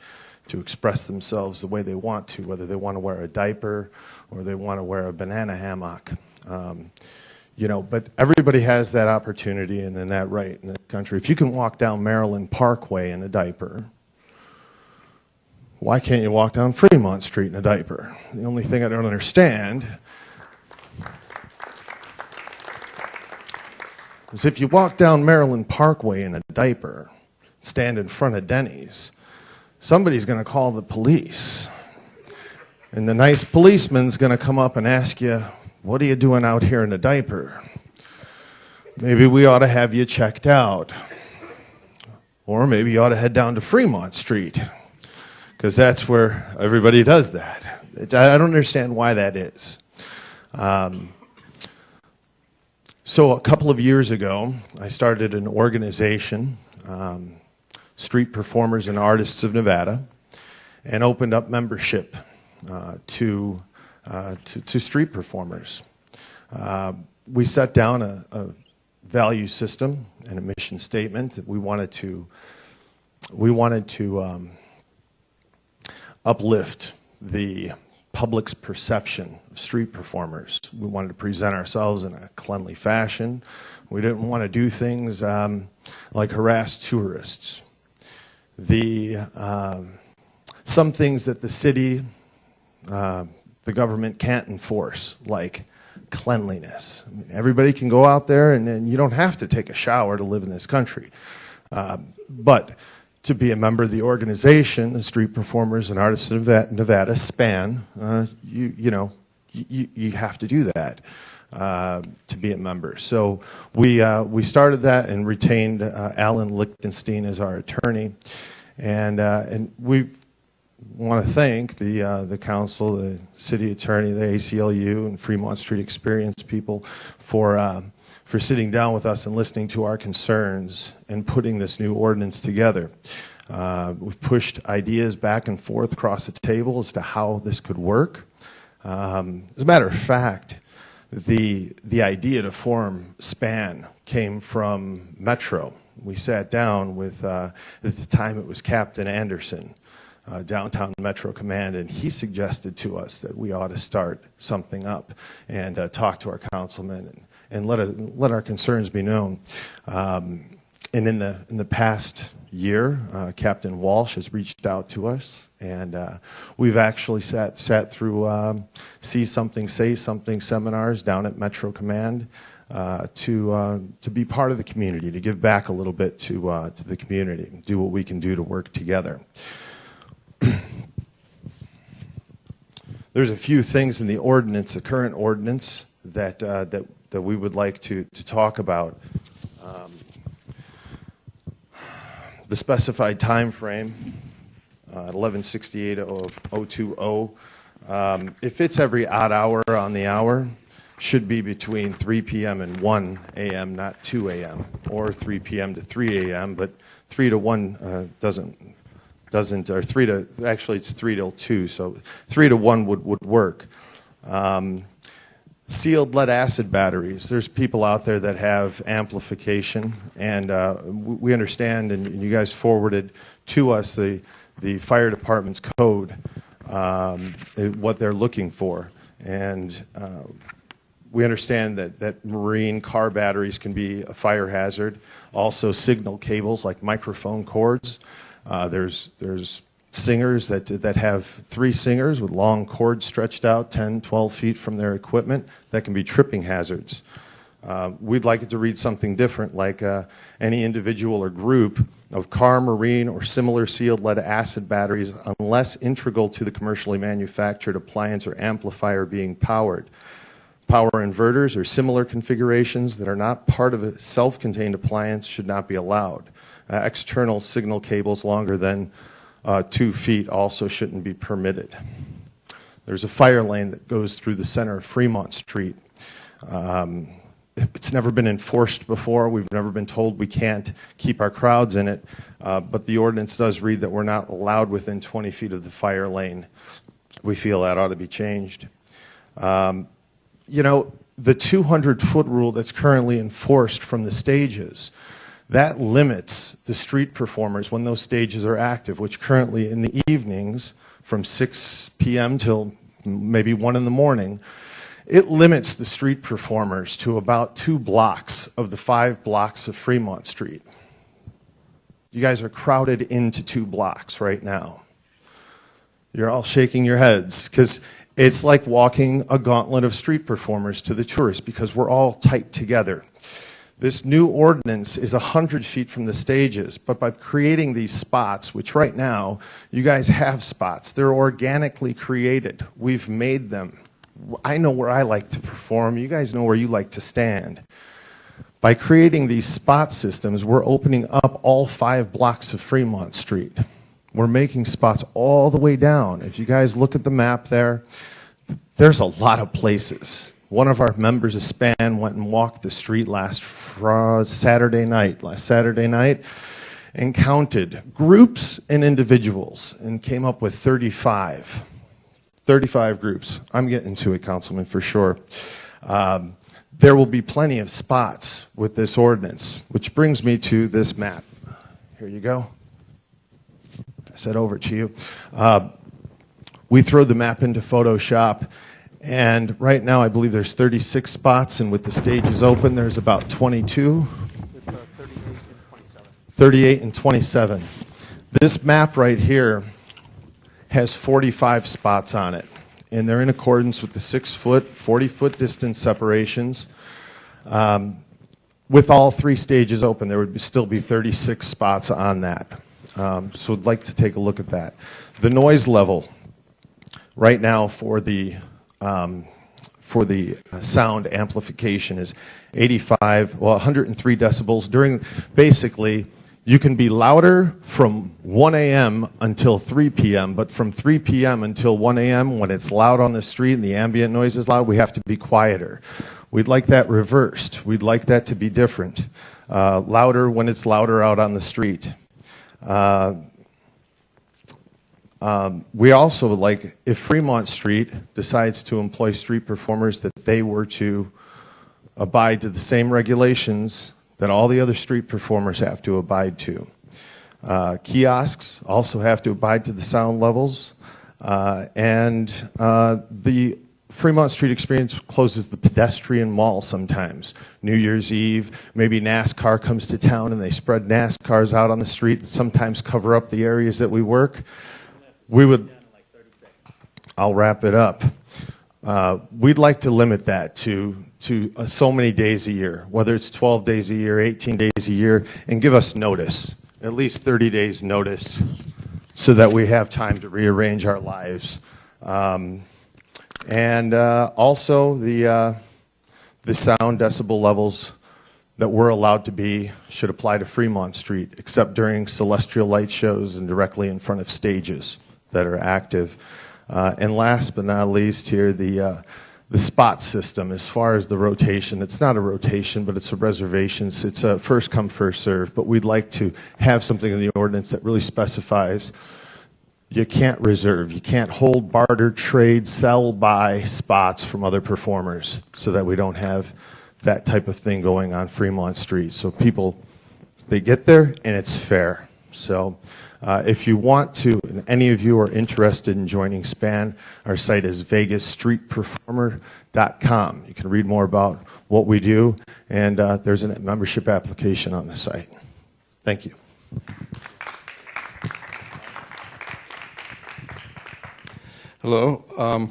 to express themselves the way they want to, whether they want to wear a diaper or they want to wear a banana hammock. But everybody has that opportunity and then that right in the country. If you can walk down Maryland Parkway in a diaper, why can't you walk down Fremont Street in a diaper? The only thing I don't understand is if you walk down Maryland Parkway in a diaper, stand in front of Denny's, somebody's going to call the police. And the nice policeman's going to come up and ask you, what are you doing out here in a diaper? Maybe we ought to have you checked out. Or maybe you ought to head down to Fremont Street, because that's where everybody does that. I don't understand why that is. So a couple of years ago, I started an organization, Street Performers and Artists of Nevada, and opened up membership to street performers. We set down a value system and a mission statement that we wanted to uplift the public's perception of street performers. We wanted to present ourselves in a cleanly fashion. We didn't want to do things like harass tourists. Some things that the city, the government can't enforce, like cleanliness. I mean, everybody can go out there and you don't have to take a shower to live in this country. But to be a member of the organization, the Street Performers and Artists of Nevada, SPAN, you have to do that to be a member. So we started that and retained Alan Lichtenstein as our attorney. And we want to thank the council, the city attorney, the ACLU, and Fremont Street Experience people for sitting down with us and listening to our concerns and putting this new ordinance together. We've pushed ideas back and forth across the table as to how this could work. As a matter of fact, the idea to form SPAN came from Metro. We sat down with, at the time it was Captain Anderson, downtown Metro Command, and he suggested to us that we ought to start something up and talk to our councilmen and let our concerns be known. And in the past year, Captain Walsh has reached out to us, and we've actually sat through See Something, Say Something seminars down at Metro Command to be part of the community, to give back a little bit to the community, do what we can do to work together. There's a few things in the ordinance, the current ordinance, that we would like to talk about. The specified time frame, 11/68/020, if it's every odd hour on the hour, should be between 3 p.m. and 1 a.m., not 2 a.m., or 3 p.m. to 3 a.m., but 3 to 1 doesn't, or 3 to, actually it's 3 till 2, so 3 to 1 would work. Sealed lead acid batteries. There's people out there that have amplification, and we understand, and you guys forwarded to us the fire department's code, what they're looking for. And we understand that marine car batteries can be a fire hazard. Also signal cables like microphone cords. There's singers that have 3 singers with long cords stretched out 10, 12 feet from their equipment that can be tripping hazards. We'd like it to read something different, like any individual or group of car, marine, or similar sealed lead acid batteries, unless integral to the commercially manufactured appliance or amplifier being powered. Power inverters or similar configurations that are not part of a self-contained appliance should not be allowed. External signal cables longer than 2 feet also shouldn't be permitted. There's a fire lane that goes through the center of Fremont Street. It's never been enforced before. We've never been told we can't keep our crowds in it, but the ordinance does read that we're not allowed within 20 feet of the fire lane. We feel that ought to be changed. The 200-foot rule that's currently enforced from the stages, that limits the street performers when those stages are active, which currently in the evenings from 6 p.m. till maybe 1 in the morning, it limits the street performers to about 2 blocks of the 5 blocks of Fremont Street. You guys are crowded into 2 blocks right now. You're all shaking your heads because it's like walking a gauntlet of street performers to the tourists because we're all tight together. This new ordinance is 100 feet from the stages, but by creating these spots, which right now you guys have spots, they're organically created. We've made them. I know where I like to perform. You guys know where you like to stand. By creating these spot systems, we're opening up all 5 blocks of Fremont Street. We're making spots all the way down. If you guys look at the map there, there's a lot of places. One of our members of SPAN went and walked the street last Saturday night, and counted groups and individuals and came up with 35 groups. I'm getting to it, Councilman, for sure. There will be plenty of spots with this ordinance, which brings me to this map. Here you go. I said over to you. We throw the map into Photoshop, and right now I believe there's 36 spots, and with the stages open, there's about 22. It's 38 and 27. 38 and 27. This map right here has 45 spots on it, and they're in accordance with the 6-foot, 40-foot distance separations. With all 3 stages open, there would still be 36 spots on that. So I'd like to take a look at that. The noise level right now for the sound amplification is 103 decibels. Basically, you can be louder from 1 a.m. until 3 p.m., but from 3 p.m. until 1 a.m., when it's loud on the street and the ambient noise is loud, we have to be quieter. We'd like that reversed. We'd like that to be different. Louder when it's louder out on the street. We also would like, if Fremont Street decides to employ street performers, that they were to abide to the same regulations that all the other street performers have to abide to. Kiosks also have to abide to the sound levels. And the Fremont Street experience closes the pedestrian mall sometimes. New Year's Eve, maybe NASCAR comes to town and they spread NASCARs out on the street and sometimes cover up the areas that we work. I'll wrap it up. We'd like to limit that to so many days a year, whether it's 12 days a year, 18 days a year, and give us notice, at least 30 days notice, so that we have time to rearrange our lives. And also the sound decibel levels that we're allowed to be should apply to Fremont Street, except during celestial light shows and directly in front of stages that are active. And last but not least here, the spot system. As far as the rotation, it's not a rotation, but it's a reservations. It's a first come, first serve. But we'd like to have something in the ordinance that really specifies you can't reserve, you can't hold, barter, trade, sell, buy spots from other performers, so that we don't have that type of thing going on Fremont Street. So people, they get there and it's fair. So if you want to, and any of you are interested in joining SPAN, our site is vegasstreetperformer.com. You can read more about what we do, and there's a membership application on the site. Thank you. Hello, I'm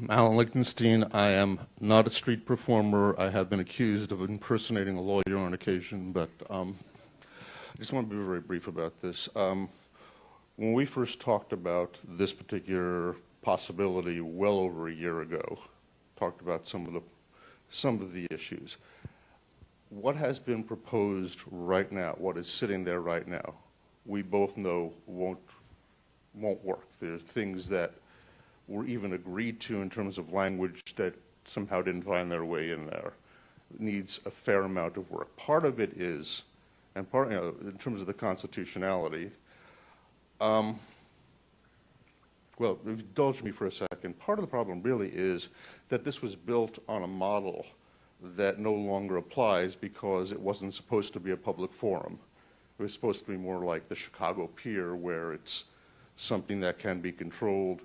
Alan Lichtenstein. I am not a street performer. I have been accused of impersonating a lawyer on occasion, but I just want to be very brief about this. When we first talked about this particular possibility well over a year ago, talked about some of the issues, what has been proposed right now, what is sitting there right now, we both know won't work. There's things that were even agreed to in terms of language that somehow didn't find their way in there. It needs a fair amount of work. Part of it is, and part, in terms of the constitutionality, well, indulge me for a second. Part of the problem really is that this was built on a model that no longer applies because it wasn't supposed to be a public forum. It was supposed to be more like the Chicago Pier, where it's something that can be controlled.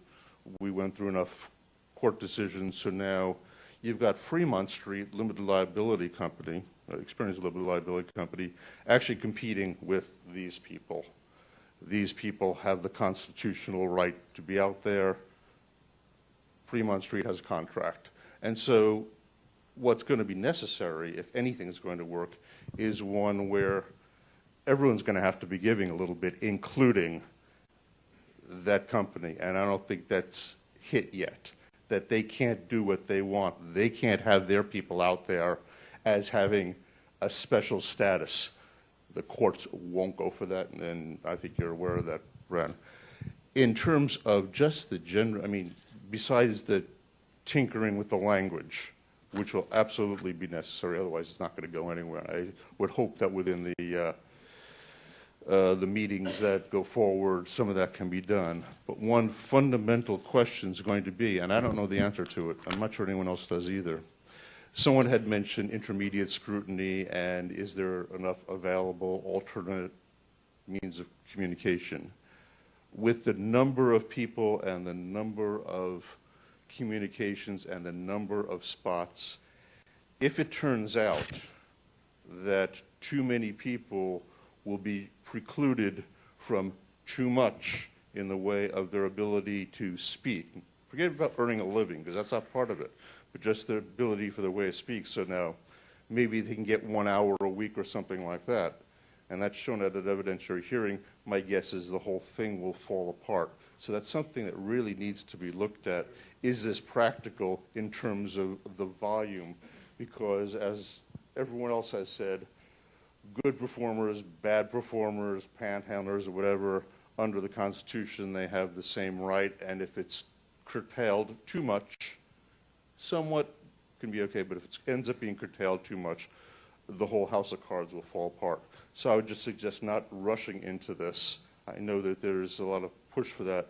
We went through enough court decisions, so now you've got Fremont Street Limited Liability Company, Experience Limited Liability Company, actually competing with these people. These people have the constitutional right to be out there. Fremont Street has a contract. And so what's going to be necessary, if anything is going to work, is one where everyone's going to have to be giving a little bit, including that company. And I don't think that's hit yet, that they can't do what they want. They can't have their people out there as having a special status. The courts won't go for that, and I think you're aware of that, Ren. In terms of just the general, I mean, besides the tinkering with the language, which will absolutely be necessary, otherwise it's not going to go anywhere. I would hope that within the meetings that go forward, some of that can be done. But one fundamental question is going to be, and I don't know the answer to it, I'm not sure anyone else does either. Someone had mentioned intermediate scrutiny and is there enough available alternate means of communication. With the number of people and the number of communications and the number of spots, if it turns out that too many people will be precluded from too much in the way of their ability to speak, forget about earning a living because that's not part of it, but just their ability for their way to speak. So now maybe they can get 1 hour a week or something like that. And that's shown at an evidentiary hearing. My guess is the whole thing will fall apart. So that's something that really needs to be looked at. Is this practical in terms of the volume? Because as everyone else has said, good performers, bad performers, panhandlers, or whatever, under the Constitution, they have the same right. And if it's curtailed too much, somewhat can be okay, but if it ends up being curtailed too much, the whole house of cards will fall apart. So I would just suggest not rushing into this. I know that there's a lot of push for that,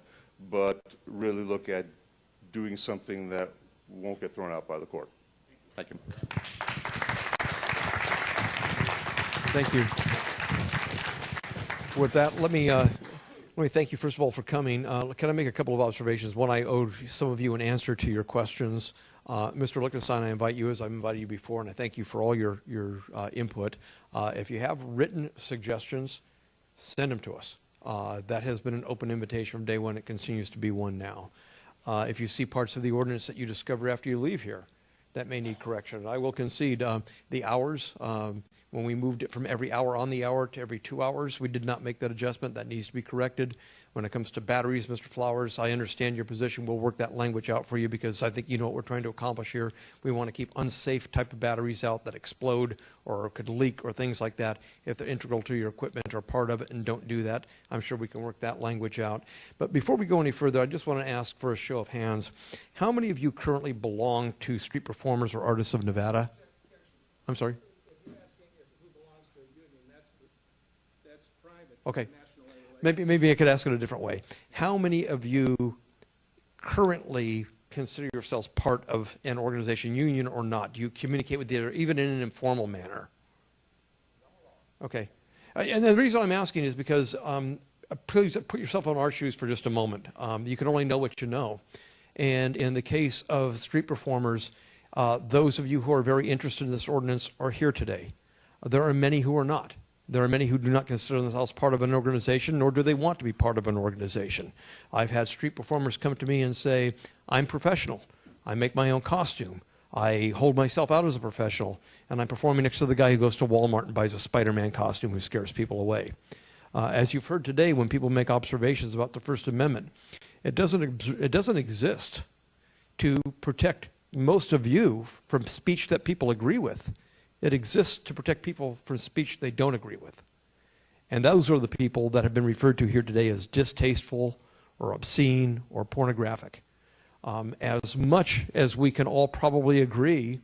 but really look at doing something that won't get thrown out by the court. Thank you. Thank you. With that, let me thank you first of all for coming. Can I make a couple of observations? One, I owe some of you an answer to your questions. Mr. Lichtenstein, I invite you, as I've invited you before, and I thank you for all your input. If you have written suggestions, send them to us. That has been an open invitation from day one. It continues to be one now. If you see parts of the ordinance that you discover after you leave here that may need correction, I will concede the hours. When we moved it from every hour on the hour to every 2 hours, we did not make that adjustment. That needs to be corrected. When it comes to batteries, Mr. Flowers, I understand your position. We'll work that language out for you because I think you know what we're trying to accomplish here. We want to keep unsafe type of batteries out that explode or could leak or things like that. If they're integral to your equipment or part of it and don't do that, I'm sure we can work that language out. But before we go any further, I just want to ask for a show of hands. How many of you currently belong to Street Performers or Artists of Nevada? I'm sorry? Okay. Maybe I could ask it a different way. How many of you currently consider yourselves part of an organization, union or not? Do you communicate with the other, even in an informal manner? Okay. And the reason I'm asking is because please put yourself on our shoes for just a moment. You can only know what you know. And in the case of Street Performers, those of you who are very interested in this ordinance are here today. There are many who are not. There are many who do not consider themselves part of an organization, nor do they want to be part of an organization. I've had street performers come to me and say, I'm professional. I make my own costume. I hold myself out as a professional, and I'm performing next to the guy who goes to Walmart and buys a Spider-Man costume who scares people away. As you've heard today, when people make observations about the First Amendment, it doesn't exist to protect most of you from speech that people agree with. It exists to protect people from speech they don't agree with. And those are the people that have been referred to here today as distasteful or obscene or pornographic. As much as we can all probably agree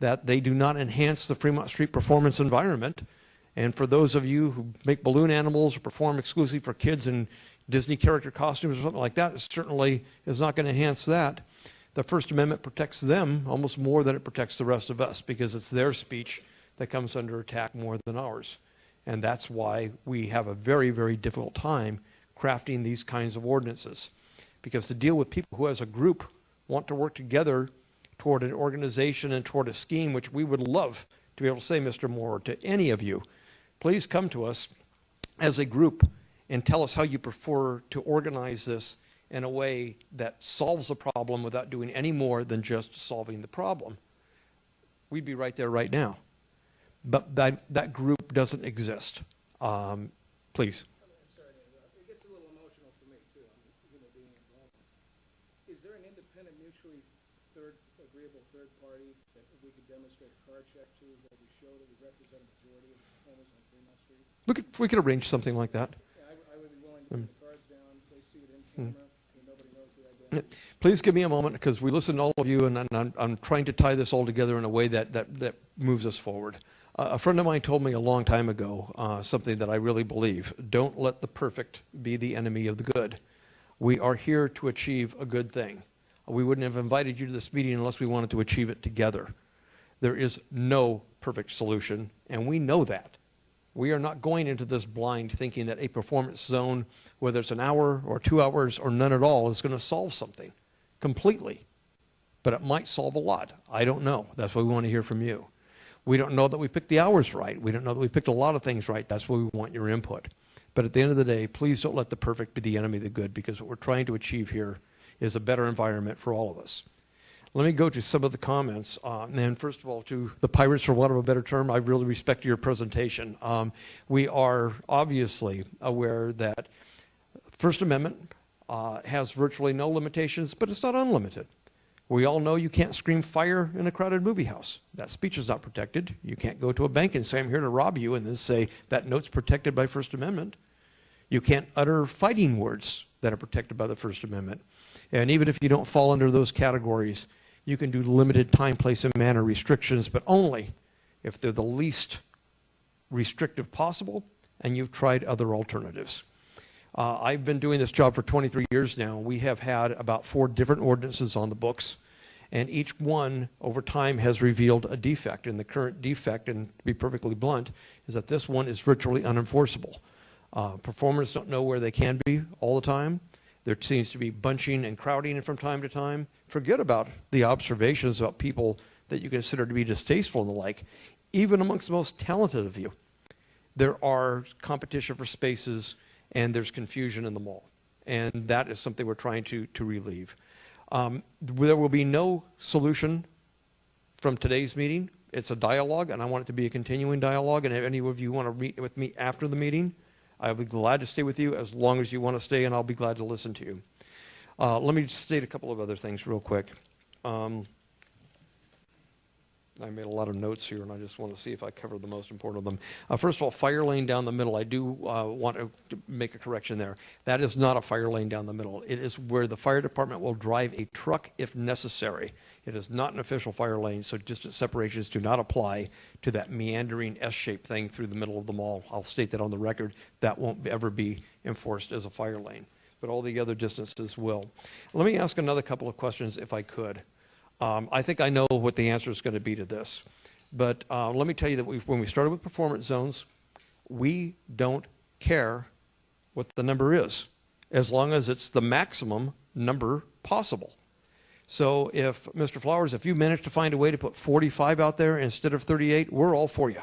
that they do not enhance the Fremont Street performance environment, and for those of you who make balloon animals or perform exclusively for kids in Disney character costumes or something like that, it certainly is not going to enhance that. The First Amendment protects them almost more than it protects the rest of us because it's their speech that comes under attack more than ours. And that's why we have a very, very difficult time crafting these kinds of ordinances. Because to deal with people who as a group want to work together toward an organization and toward a scheme, which we would love to be able to say, Mr. Moore, to any of you, please come to us as a group and tell us how you prefer to organize this in a way that solves the problem without doing any more than just solving the problem. We'd be right there right now. But that group doesn't exist. Please. I'm sorry to interrupt. It gets a little emotional for me, too. I'm a human being involved. Is there an independent, mutually agreeable third party that we could demonstrate a card check to, that we show that we represent a majority of the performers on Fremont Street? We could arrange something like that. Yeah, I would be willing to put the cards down. They see it in camera. Nobody knows the identity. Please give me a moment, because we listen to all of you, and I'm trying to tie this all together in a way that moves us forward. A friend of mine told me a long time ago something that I really believe. Don't let the perfect be the enemy of the good. We are here to achieve a good thing. We wouldn't have invited you to this meeting unless we wanted to achieve it together. There is no perfect solution, and we know that. We are not going into this blind thinking that a performance zone, whether it's an hour or 2 hours or none at all, is going to solve something completely. But it might solve a lot. I don't know. That's why we want to hear from you. We don't know that we picked the hours right. We don't know that we picked a lot of things right. That's why we want your input. But at the end of the day, please don't let the perfect be the enemy of the good, because what we're trying to achieve here is a better environment for all of us. Let me go to some of the comments. And first of all, to the pirates, for want of a better term, I really respect your presentation. We are obviously aware that First Amendment has virtually no limitations, but it's not unlimited. We all know you can't scream fire in a crowded movie house. That speech is not protected. You can't go to a bank and say, I'm here to rob you, and then say that note's protected by First Amendment. You can't utter fighting words that are protected by the First Amendment. And even if you don't fall under those categories, you can do limited time, place, and manner restrictions, but only if they're the least restrictive possible and you've tried other alternatives. I've been doing this job for 23 years now. We have had about 4 different ordinances on the books, and each one over time has revealed a defect. And the current defect, and to be perfectly blunt, is that this one is virtually unenforceable. Performers don't know where they can be all the time. There seems to be bunching and crowding from time to time. Forget about the observations about people that you consider to be distasteful and the like. Even amongst the most talented of you, there are competition for spaces, and there's confusion in the mall. And that is something we're trying to relieve. There will be no solution from today's meeting. It's a dialogue, and I want it to be a continuing dialogue. And if any of you want to meet with me after the meeting, I'll be glad to stay with you as long as you want to stay, and I'll be glad to listen to you. Let me just state a couple of other things real quick. I made a lot of notes here, and I just want to see if I cover the most important of them. First of all, fire lane down the middle. I do want to make a correction there. That is not a fire lane down the middle. It is where the fire department will drive a truck if necessary. It is not an official fire lane, so distance separations do not apply to that meandering S-shaped thing through the middle of the mall. I'll state that on the record. That won't ever be enforced as a fire lane, but all the other distances will. Let me ask another couple of questions if I could. I think I know what the answer is going to be to this, but let me tell you that when we started with performance zones, we don't care what the number is, as long as it's the maximum number possible. So if, Mr. Flowers, if you manage to find a way to put 45 out there instead of 38, we're all for you.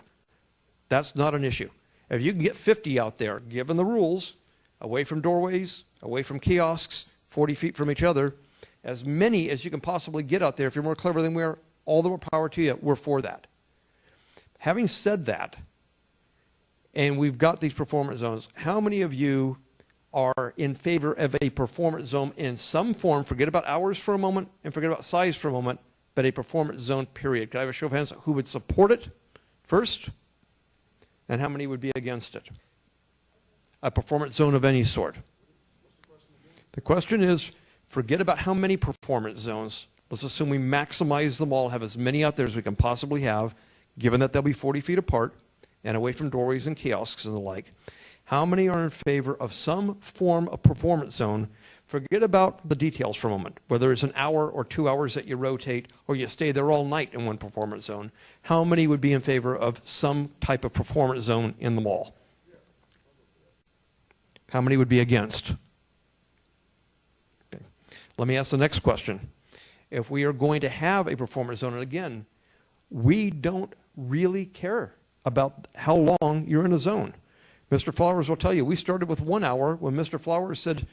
That's not an issue. If you can get 50 out there, given the rules, away from doorways, away from kiosks, 40 feet from each other, as many as you can possibly get out there, if you're more clever than we are, all the more power to you. We're for that. Having said that, and we've got these performance zones, how many of you are in favor of a performance zone in some form? Forget about hours for a moment and forget about size for a moment, but a performance zone, period. Could I have a show of hands who would support it first? And how many would be against it? A performance zone of any sort. The question is, forget about how many performance zones. Let's assume we maximize them all, have as many out there as we can possibly have, given that they'll be 40 feet apart and away from doorways and kiosks and the like. How many are in favor of some form of performance zone? Forget about the details for a moment, whether it's an hour or 2 hours that you rotate or you stay there all night in one performance zone. How many would be in favor of some type of performance zone in the mall? How many would be against? Okay. Let me ask the next question. if we are going to have a performance zone, and again, we don't really care about how long you're in a zone. Mr. Flowers will tell you, we started with 1 hour. When Mr. Flowers said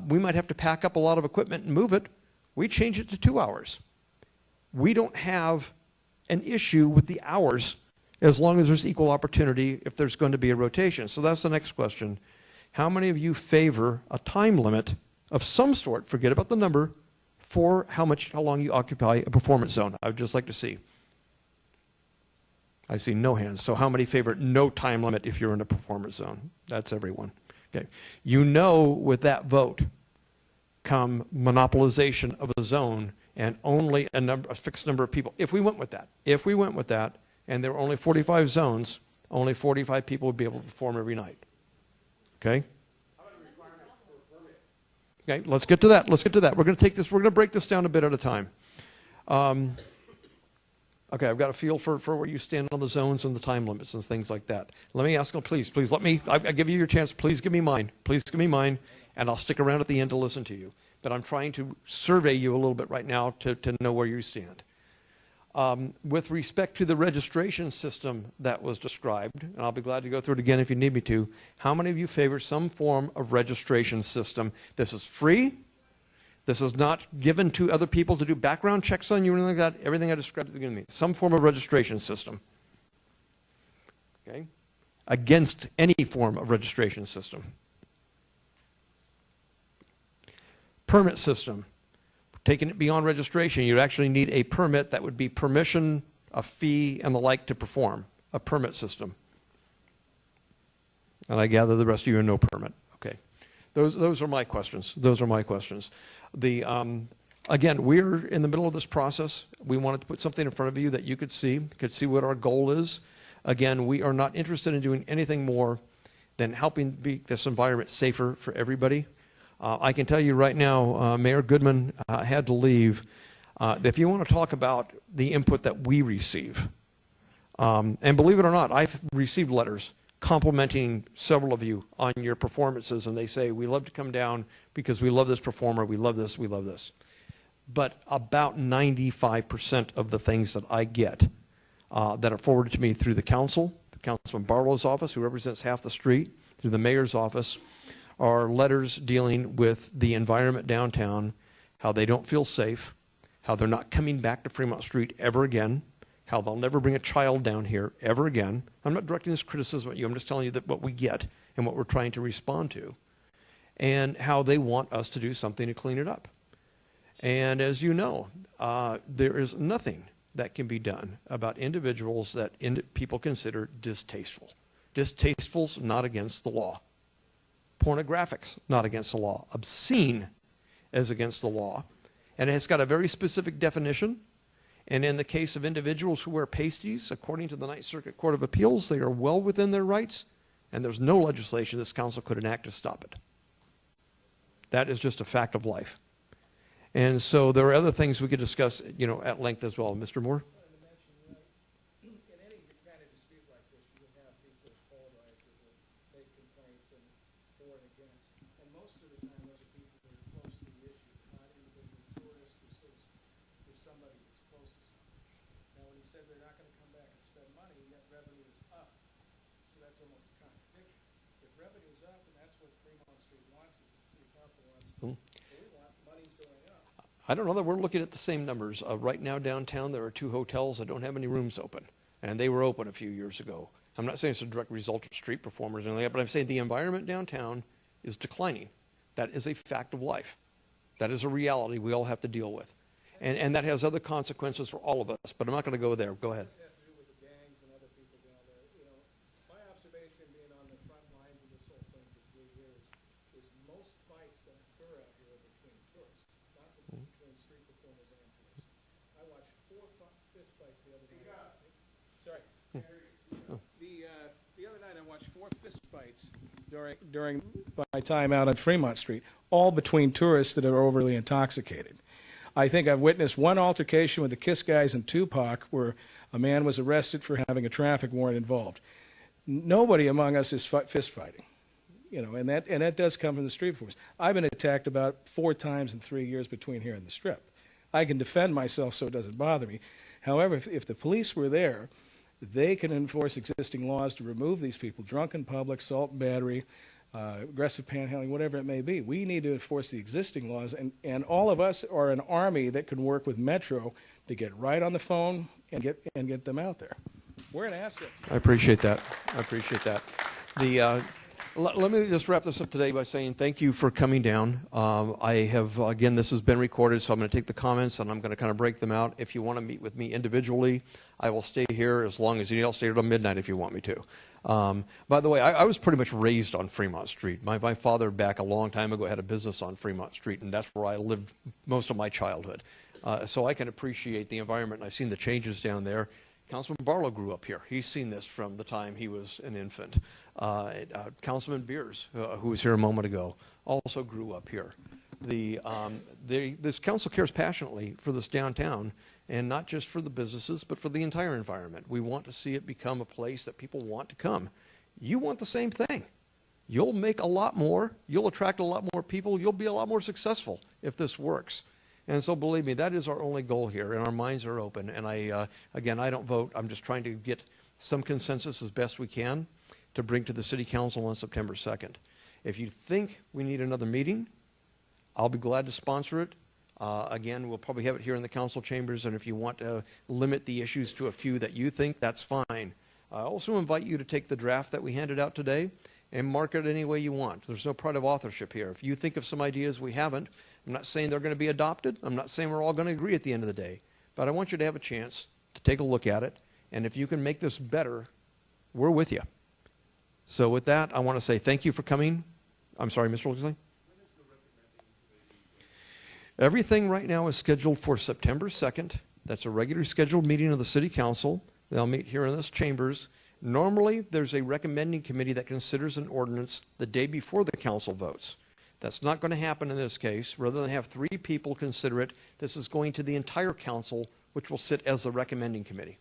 we might have to pack up a lot of equipment and move it, we changed it to 2 hours. We don't have an issue with the hours as long as there's equal opportunity if there's going to be a rotation. So that's the next question. How many of you favor a time limit of some sort, forget about the number, for how long you occupy a performance zone? I would just like to see. I see no hands. So how many favor no time limit if you're in a performance zone? That's everyone. Okay. You know, with that vote come monopolization of a zone and only a fixed number of people. If we went with that, and there were only 45 zones, only 45 people would be able to perform every night. Okay? Okay, let's get to that. We're going to break this down a bit at a time. Okay, I've got a feel for where you stand on the zones and the time limits and things like that. Let me ask them, please let me, I give you your chance, please give me mine, and I'll stick around at the end to listen to you. But I'm trying to survey you a little bit right now to know where you stand. With respect to the registration system that was described, and I'll be glad to go through it again if you need me to, how many of you favor some form of registration system? This is free. This is not given to other people to do background checks on you or anything like that. Everything I described at the beginning. Some form of registration system. Okay? Against any form of registration system. Permit system. Taking it beyond registration, you actually need a permit that would be permission, a fee, and the like to perform. A permit system. And I gather the rest of you are no permit. Okay. Those are my questions. Again, we're in the middle of this process. We wanted to put something in front of you that you could see what our goal is. Again, we are not interested in doing anything more than helping make this environment safer for everybody. I can tell you right now, Mayor Goodman had to leave. If you want to talk about the input that we receive, and believe it or not, I've received letters complimenting several of you on your performances, and they say, we love to come down because we love this performer, we love this. But about 95% of the things that I get that are forwarded to me through the council, Councilman Barlow's office, who represents half the street, through the mayor's office, are letters dealing with the environment downtown, how they don't feel safe, how they're not coming back to Fremont Street ever again, how they'll never bring a child down here ever again. I'm not directing this criticism at you. I'm just telling you that what we get and what we're trying to respond to, and how they want us to do something to clean it up. And as you know, there is nothing that can be done about individuals that people consider distasteful. Distasteful's not against the law. Pornographics, not against the law. Obscene is against the law. And it's got a very specific definition. And in the case of individuals who wear pasties, according to the Ninth Circuit Court of Appeals, they are well within their rights, and there's no legislation this council could enact to stop it. That is just a fact of life. And so there are other things we could discuss, at length as well. Mr. Moore? I don't know that we're looking at the same numbers. Right now downtown there are 2 hotels that don't have any rooms open, and they were open a few years ago. I'm not saying it's a direct result of street performers or anything like that, but I'm saying the environment downtown is declining. That is a fact of life. That is a reality we all have to deal with. And that has other consequences for all of us, but I'm not going to go there. Go ahead. The other night I watched 4 fist fights during my time out on Fremont Street, all between tourists that are overly intoxicated. I think I've witnessed one altercation with the Kiss guys in Tupac where a man was arrested for having a traffic warrant involved. Nobody among us is fist fighting, and that does come from the street performers. I've been attacked about 4 times in 3 years between here and the Strip. I can defend myself so it doesn't bother me. However, if the police were there, they can enforce existing laws to remove these people, drunk in public, assault and battery, aggressive panhandling, whatever it may be. We need to enforce the existing laws, and all of us are an army that can work with Metro to get right on the phone and get them out there. We're an asset. I appreciate that. I appreciate that. Let me just wrap this up today by saying thank you for coming down. I have, again, this has been recorded, so I'm going to take the comments and I'm going to kind of break them out. If you want to meet with me individually, I will stay here as long as you need. I'll stay here till midnight if you want me to. By the way, I was pretty much raised on Fremont Street. My father back a long time ago had a business on Fremont Street, and that's where I lived most of my childhood. So I can appreciate the environment, and I've seen the changes down there. Councilman Barlow grew up here. He's seen this from the time he was an infant. Councilman Beers, who was here a moment ago, also grew up here. This council cares passionately for this downtown, and not just for the businesses, but for the entire environment. We want to see it become a place that people want to come. You want the same thing. You'll make a lot more. You'll attract a lot more people. You'll be a lot more successful if this works. And so believe me, that is our only goal here, and our minds are open. And again, I don't vote. I'm just trying to get some consensus as best we can to bring to the City Council on September 2nd. If you think we need another meeting, I'll be glad to sponsor it. Again, we'll probably have it here in the council chambers, and if you want to limit the issues to a few that you think, that's fine. I also invite you to take the draft that we handed out today and mark it any way you want. There's no pride of authorship here. If you think of some ideas we haven't, I'm not saying they're going to be adopted. I'm not saying we're all going to agree at the end of the day. But I want you to have a chance to take a look at it. And if you can make this better, we're with you. So with that, I want to say thank you for coming. I'm sorry, Mr. Wilksley? Everything right now is scheduled for September 2nd. That's a regularly scheduled meeting of the City Council. They'll meet here in this chambers. Normally, there's a recommending committee that considers an ordinance the day before the council votes. That's not going to happen in this case. Rather than have 3 people consider it, this is going to the entire council, which will sit as the recommending committee.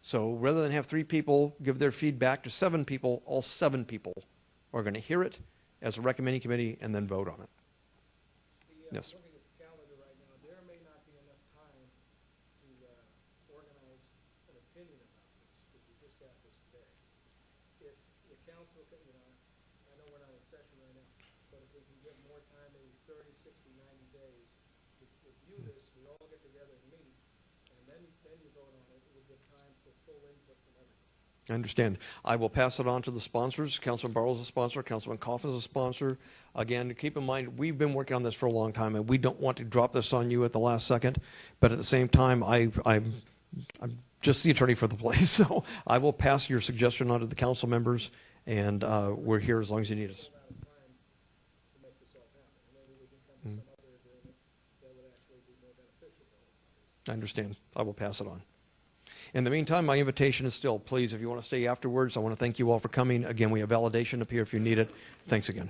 So rather than have 3 people give their feedback to 7 people, all 7 people are going to hear it as a recommending committee and then vote on it. Yes. Looking at the calendar right now, there may not be enough time to organize an opinion about this, because we just got this today. If the council, I know we're not in session right now, but if we can get more time, maybe 30, 60, 90 days, to review this, we all get together and meet, and then you vote on it, it will give time for full input from everyone. I understand. I will pass it on to the sponsors. Councilman Barlow is a sponsor. Councilman Coffin is a sponsor. Again, keep in mind, we've been working on this for a long time, and we don't want to drop this on you at the last second. But at the same time, I'm just the attorney for the place, so I will pass your suggestion on to the council members, and we're here as long as you need us. I understand. I will pass it on. In the meantime, my invitation is still, please, if you want to stay afterwards, I want to thank you all for coming. Again, we have validation up here if you need it. Thanks again.